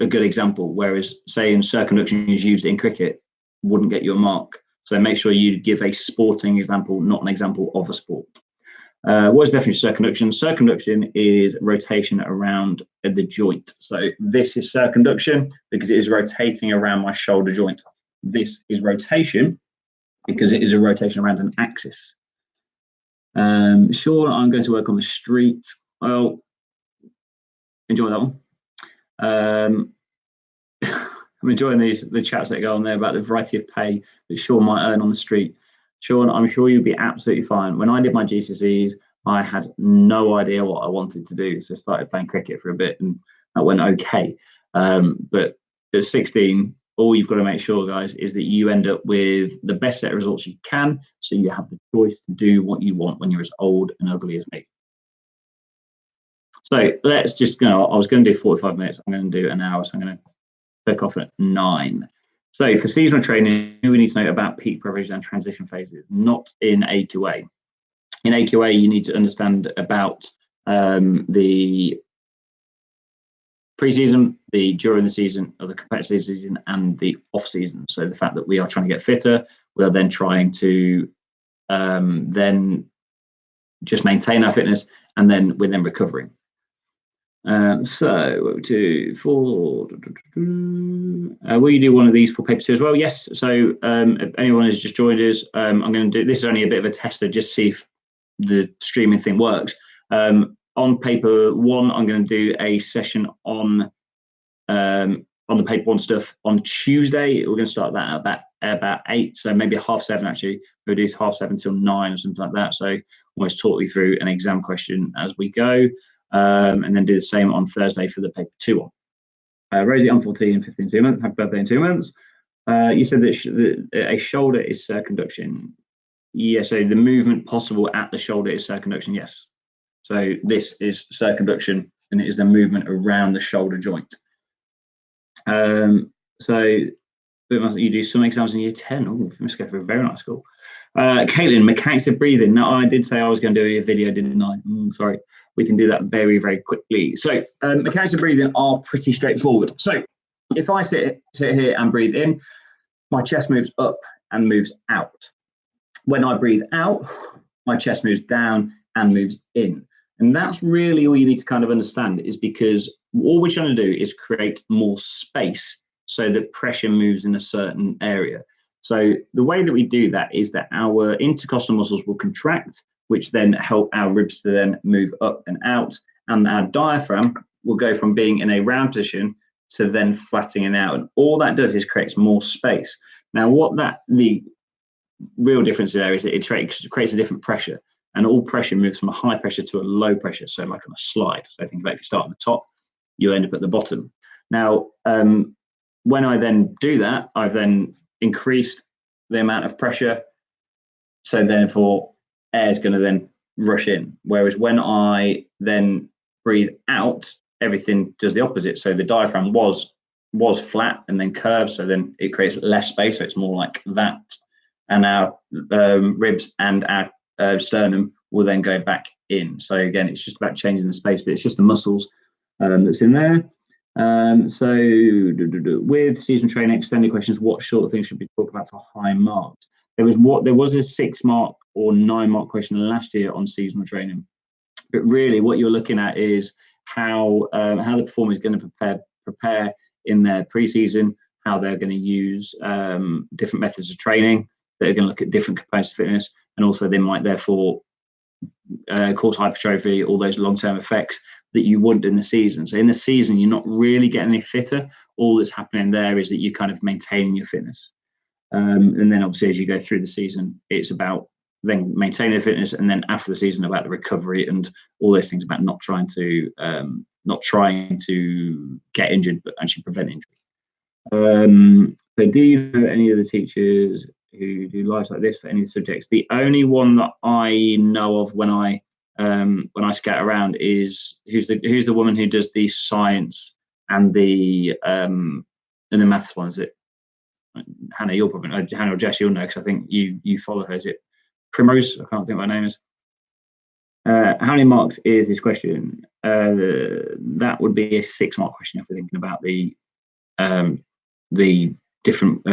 a good example. Whereas saying circumduction is used in cricket wouldn't get you a mark. So make sure you give a sporting example, not an example of a sport. What is the definition of circumduction? Circumduction is rotation around the joint. So this is circumduction because it is rotating around my shoulder joint. This is rotation because it is a rotation around an axis. Sure, I'm going to work on the street. Well, enjoy that one. I'm enjoying the chats that go on there about the variety of pay that Sean might earn on the street. Sean, I'm sure you'll be absolutely fine. When I did my GCSEs, I had no idea what I wanted to do, so I started playing cricket for a bit, and that went okay. But at 16, all you've got to make sure, guys, is that you end up with the best set of results you can, so you have the choice to do what you want when you're as old and ugly as me. So let's just go. I was going to do 45 minutes. I'm going to do an hour, so I'm going to click off at 9. So for seasonal training, we need to know about peak preparation and transition phases, not in AQA. In AQA, you need to understand about the pre-season, the during the season, or the competitive season, and the off-season. So the fact that we are trying to get fitter, we are then trying to then just maintain our fitness, and then we're then recovering. So 2, 4. Will you do one of these for paper 2 as well? Yes. So if anyone has just joined us, I'm going to do this. Is only a bit of a tester, just see if the streaming thing works. On paper 1, I'm going to do a session on the paper 1 stuff on Tuesday. We're going to start that at about 8, so maybe 7:30 actually. We'll do 7:30 till 9 or something like that. So I'll always talk you through an exam question as we go. And then do the same on Thursday for the paper 2 one. Rosie, I'm 14, 15, 2 months. Happy birthday in 2 months. You said that a shoulder is circumduction. Yeah, so the movement possible at the shoulder is circumduction, yes. So this is circumduction, and it is the movement around the shoulder joint. So you do some exams in year 10. Oh, you must go for a very nice school. Caitlin, mechanics of breathing. Now, I did say I was going to do a video, didn't I? Sorry. We can do that very, very quickly. So mechanics of breathing are pretty straightforward. So if I sit here and breathe in, my chest moves up and moves out. When I breathe out, my chest moves down and moves in. And that's really all you need to kind of understand, is because all we're trying to do is create more space so that pressure moves in a certain area. So the way that we do that is that our intercostal muscles will contract, which then help our ribs to then move up and out. And our diaphragm will go from being in a round position to then flattening out. And all that does is creates more space. Now, the real difference there is that it creates a different pressure. And all pressure moves from a high pressure to a low pressure. So like on a slide. So think about if you start at the top, you end up at the bottom. Now, when I then do that, I've then increased the amount of pressure. So therefore, air is going to then rush in. Whereas when I then breathe out, everything does the opposite. So the diaphragm was flat and then curved. So then it creates less space. So it's more like that. And our ribs and our sternum will then go back in. So again, it's just about changing the space, but it's just the muscles that's in there. So with season training, extended questions, what sort of things should we talk about for high marks? There was a 6 mark or 9 mark question last year on seasonal training, but really what you're looking at is how the performer is going to prepare in their pre-season, how they're going to use different methods of training. They're going to look at different components of fitness, and also they might therefore cause hypertrophy, all those long-term effects that you wouldn't in the season. So in the season, you're not really getting any fitter. All that's happening there is that you're kind of maintaining your fitness. And then obviously as you go through the season, it's about then maintaining the fitness, and then after the season about the recovery and all those things about not trying to get injured, but actually prevent injury. So do you know any of the teachers who do lives like this for any subjects? The only one that I know of when I scout around is who's the woman who does the science and the maths one. Is it Hannah? You'll probably know. Hannah or Jess, you'll know, because I think you follow her. Is it Primrose? I can't think what her name is. How many marks is this question? That would be a 6-mark question if we're thinking about the different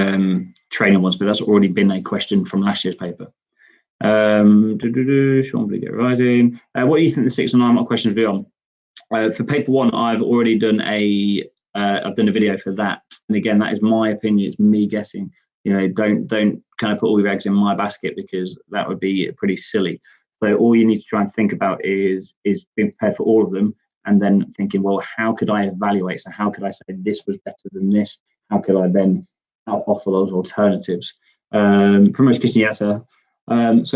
training ones, but that's already been a question from last year's paper. Sean Bligger Rising. What do you think the 6 or 9-mark questions will be on? For paper 1, I've already done a video for that, and again, that is my opinion. It's me guessing. You know, don't kind of put all your eggs in my basket, because that would be pretty silly. So all you need to try and think about is being prepared for all of them, and then thinking, well, how could I evaluate? So how could I say this was better than this? How could I then offer those alternatives? Primrose Kissing. So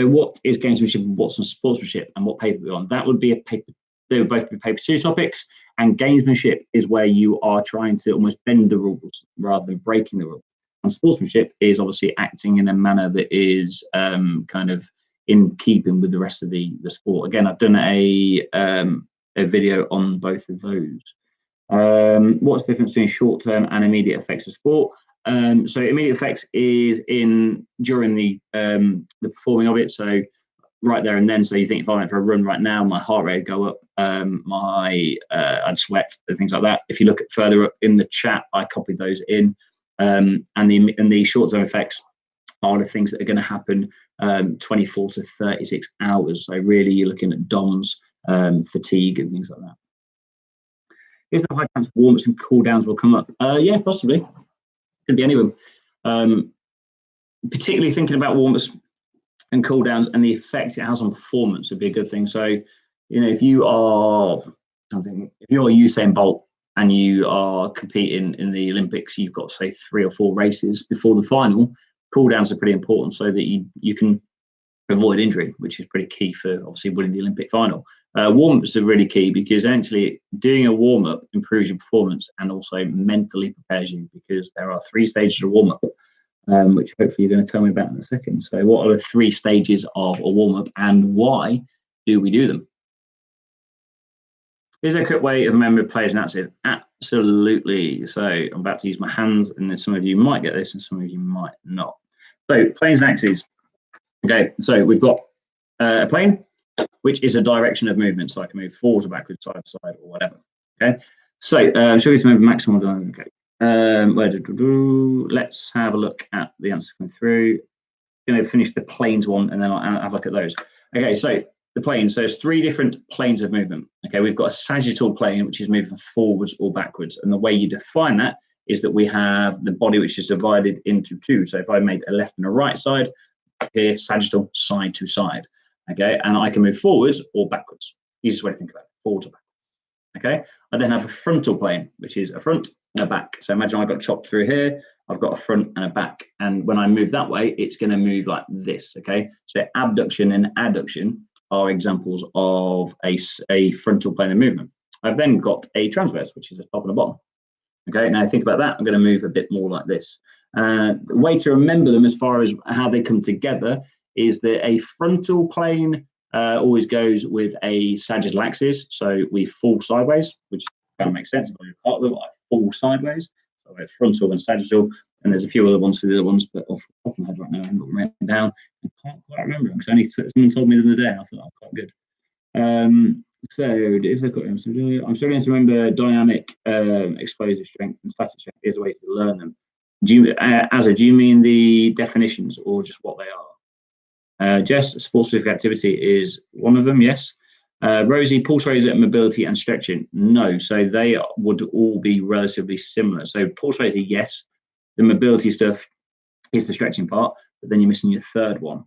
what is gamesmanship and what's on sportsmanship, and what paper we're on? That would be a paper. They would both be paper 2 topics, and gamesmanship is where you are trying to almost bend the rules rather than breaking the rules. And sportsmanship is obviously acting in a manner that is kind of in keeping with the rest of the sport. Again, I've done a video on both of those. What's the difference between short-term and immediate effects of sport? So immediate effects is during the performing of it. So right there and then. So you think if I went for a run right now, my heart rate would go up, I'd sweat and things like that. If you look at further up in the chat, I copied those in. And the short-term effects are the things that are going to happen 24 to 36 hours. So really, you're looking at DOMs, fatigue, and things like that. Is there a high chance warm-ups and cool-downs will come up? Yeah, possibly. Could be any of them. Particularly thinking about warm-ups and cool-downs and the effect it has on performance would be a good thing. So, you know, if you're Usain Bolt and you are competing in the Olympics, you've got, say, 3 or 4 races before the final. Cool-downs are pretty important so that you can avoid injury, which is pretty key for obviously winning the Olympic final. Warm-ups are really key, because actually doing a warm-up improves your performance and also mentally prepares you, because there are 3 stages of warm-up, which hopefully you're going to tell me about in a second. So what are the 3 stages of a warm-up, and why do we do them? Is there a quick way of remembering players and axes? Absolutely. So I'm about to use my hands, and then some of you might get this and some of you might not. So planes and axes. Okay, so we've got a plane, which is a direction of movement. So I can move forwards or backwards, side to side, or whatever. Okay, so shall we remember maximum? Okay, let's have a look at the answers coming through. I'm going to finish the planes one, and then I'll have a look at those. Okay, so the planes. So there's 3 different planes of movement. Okay, we've got a sagittal plane, which is moving forwards or backwards, and the way you define that is that we have the body, which is divided into 2. So if I made a left and a right side, here sagittal, side to side. Okay, and I can move forwards or backwards. Easiest way to think about it, forwards or backwards. Okay, I then have a frontal plane, which is a front and a back. So imagine I got chopped through here. I've got a front and a back, and when I move that way, it's going to move like this. Okay, so abduction and adduction are examples of a frontal plane of movement. I've then got a transverse, which is a top and a bottom. Okay, now think about that. I'm going to move a bit more like this. The way to remember them as far as how they come together is that a frontal plane always goes with a sagittal axis. So we fall sideways, which kind of makes sense. If I move part of them, I fall sideways. So we have frontal and sagittal, and there's a few other ones for the other ones, but off the top of my head right now, I haven't got them written down. I can't quite remember them, because someone told me the other day, and I thought that was quite good. So if they've got, I'm struggling to remember dynamic explosive strength and static strength. Here's a way to learn them. do you mean the definitions or just what they are? Jess, sport-specific activity is one of them, yes. Rosie, pulse raiser, mobility and stretching, no. So they would all be relatively similar. So pulse raiser, yes. The mobility stuff is the stretching part, but then you're missing your third one.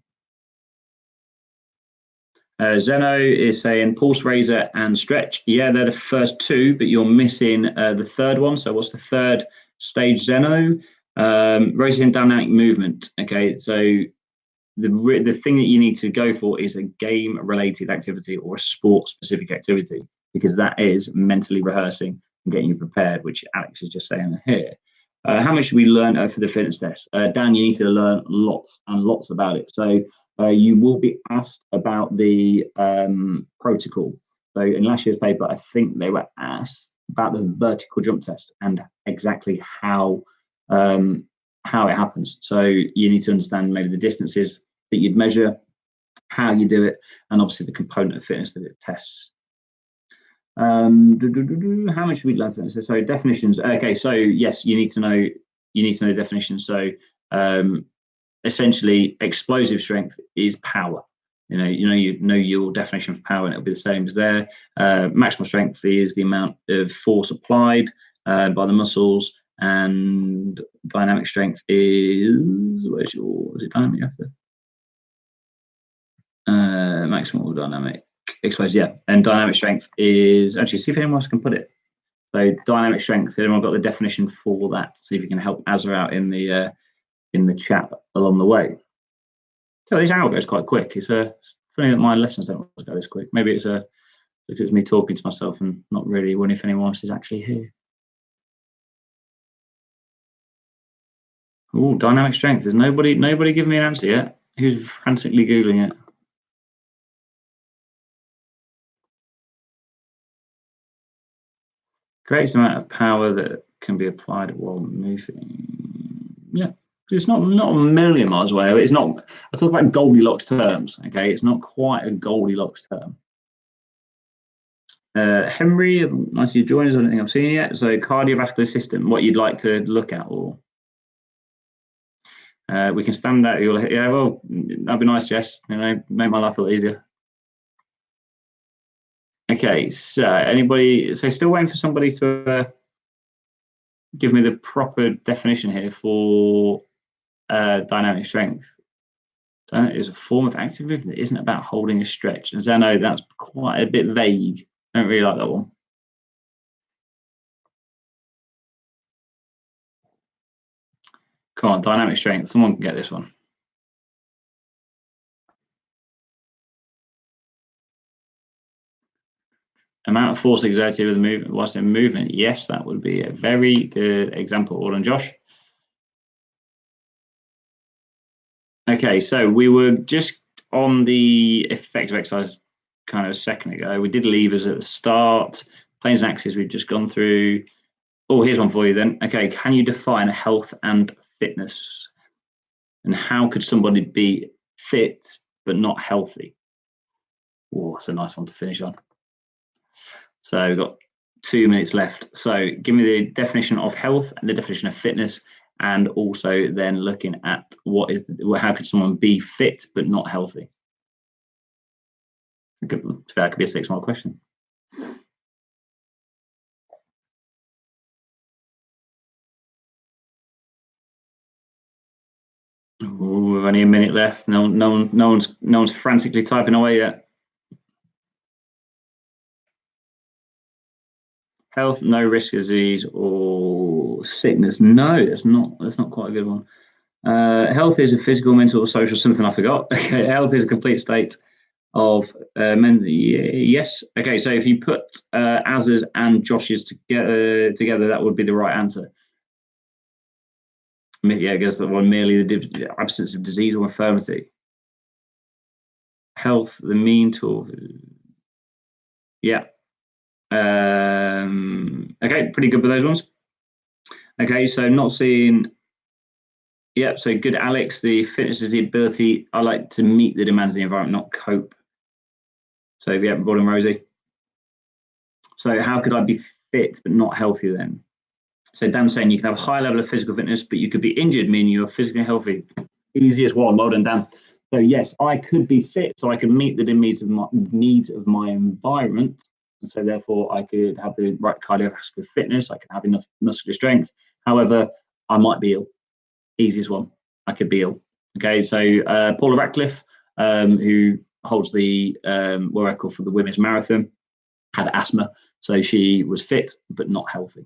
Zeno is saying pulse raiser and stretch. Yeah, they're the first two, but you're missing the third one. So what's the third stage, Zeno? Rosie and dynamic movement. Okay, so the thing that you need to go for is a game-related activity or a sport-specific activity, because that is mentally rehearsing and getting you prepared, which Alex is just saying here. How much should we learn for the fitness test? Dan, you need to learn lots and lots about it. So you will be asked about the protocol. So in last year's paper, I think they were asked about the vertical jump test and exactly how it happens. So you need to understand maybe the distances that you'd measure, how you do it, and obviously the component of fitness that it tests. How much should we learn? So definitions. Okay, so yes, you need to know definitions. So essentially, explosive strength is power. You know your definition of power, and it'll be the same as there. Maximal strength is the amount of force applied by the muscles, and dynamic strength is is it dynamic? Maximal dynamic explosive, yeah. And dynamic strength is actually, see if anyone else can put it. So dynamic strength, anyone got the definition for that? See if you can help Azza out in the chat along the way. So this hour goes quite quick. It's funny that my lessons don't always go this quick. Maybe it's because it's me talking to myself and not really wondering if anyone else is actually here. Oh, dynamic strength. There's nobody giving me an answer yet. Who's frantically Googling it? Greatest amount of power that can be applied while moving. Yeah, it's not a million miles away. It's not. I talk about Goldilocks terms. Okay, it's not quite a Goldilocks term. Henry, nice you join us. I don't think I've seen it yet. So cardiovascular system, what you'd like to look at, or we can stand that. Yeah, well, that'd be nice, Jess. Make my life a lot easier. Okay, so anybody? So still waiting for somebody to give me the proper definition here for dynamic strength. Dynamic is a form of active movement that isn't about holding a stretch. And Zeno, that's quite a bit vague. I don't really like that one. Come on, dynamic strength. Someone can get this one. Amount of force exerted with movement whilst in movement. Yes, that would be a very good example. Well done, Josh. Okay, so we were just on the effective exercise kind of a second ago. We did levers at the start. Planes and axes we've just gone through. Oh, here's one for you then. Okay, can you define health and fitness? And how could somebody be fit but not healthy? Oh, that's a nice one to finish on. So we've got 2 minutes left. So give me the definition of health and the definition of fitness, and also then looking at how could someone be fit but not healthy? That could be a 6-mark question. Ooh, we've only a minute left. No one's frantically typing away yet. Health, no risk of disease or sickness. No, that's not quite a good one. Health is a physical, mental, or social something I forgot. Okay, health is a complete state of yes. Okay, so if you put Az's and Josh's together, that would be the right answer. Yeah, I guess that one, merely the absence of disease or infirmity. Health, the mean tool. Yeah. Okay, pretty good with those ones. Okay, so not seeing. Yeah, so good, Alex. The fitness is the ability. I like to meet the demands of the environment, not cope. So yeah, Roland Rosie. So how could I be fit but not healthy then? So Dan's saying you can have a high level of physical fitness, but you could be injured, meaning you're physically healthy. Easiest one. Well done, Dan. So yes, I could be fit, so I can meet the needs of my environment, and so therefore I could have the right cardiovascular fitness. I could have enough muscular strength. However, I might be ill. Easiest one. I could be ill. Okay, so Paula Ratcliffe, who holds the world record for the women's marathon, had asthma, so she was fit but not healthy.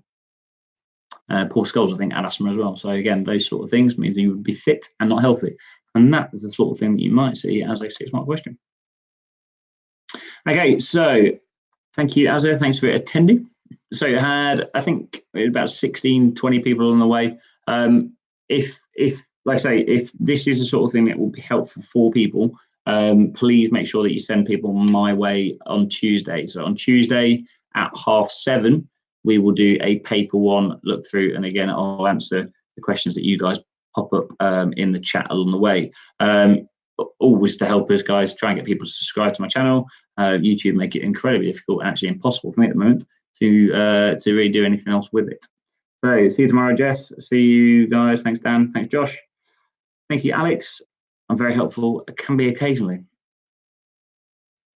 Paul Scholes, I think, had asthma as well. So again, those sort of things means you would be fit and not healthy, and that is the sort of thing that you might see as a 6-mark question. Okay, so thank you, Azza. Thanks for attending. So you had, I think, about 16, 20 people on the way. If like I say, if this is the sort of thing that will be helpful for people, please make sure that you send people my way on Tuesday. So on Tuesday at 7:30, we will do a paper one look through, and again, I'll answer the questions that you guys pop up in the chat along the way. Always to help us, guys, try and get people to subscribe to my channel. YouTube make it incredibly difficult and actually impossible for me at the moment to really do anything else with it. So see you tomorrow, Jess. See you guys. Thanks, Dan. Thanks, Josh. Thank you, Alex. I'm very helpful. It can be occasionally.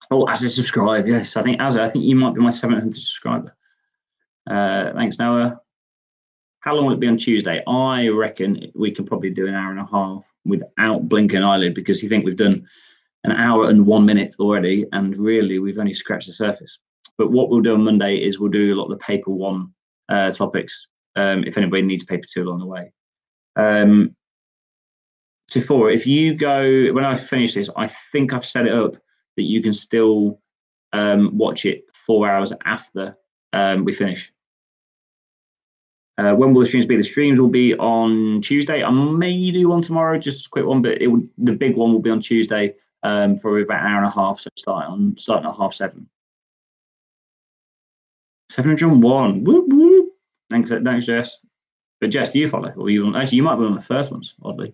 Oh, as a subscribe, yes. I think you might be my 700th subscriber. Thanks, Noah. How long will it be on Tuesday? I reckon we can probably do an hour and a half without blinking an eyelid, because you think we've done an hour and 1 minute already, and really we've only scratched the surface. But what we'll do on Monday is we'll do a lot of the paper one topics, if anybody needs paper two along the way. So if you go, when I finish this, I think I've set it up that you can still watch it 4 hours after we finish. When will the streams be? The streams will be on Tuesday. I may do one tomorrow, just a quick one, but the big one will be on Tuesday for about an hour and a half. So starting at 7:30. 701. Whoop, whoop. Thanks, Jess. But Jess, do you follow? Or you might be one of the first ones, oddly.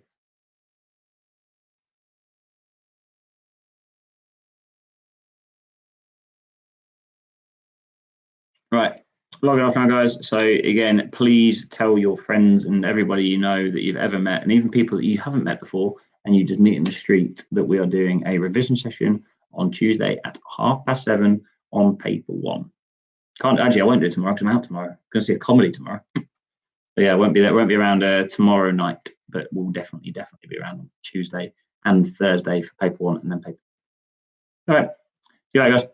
Right, logging off now, guys. So again, please tell your friends and everybody you know that you've ever met, and even people that you haven't met before, and you just meet in the street, that we are doing a revision session on Tuesday at 7:30 on paper one. I won't do it tomorrow because I'm out tomorrow. I'm going to see a comedy tomorrow. But yeah, won't be around tomorrow night, but we'll definitely be around on Tuesday and Thursday for paper one, and then paper. All right, see you later, guys.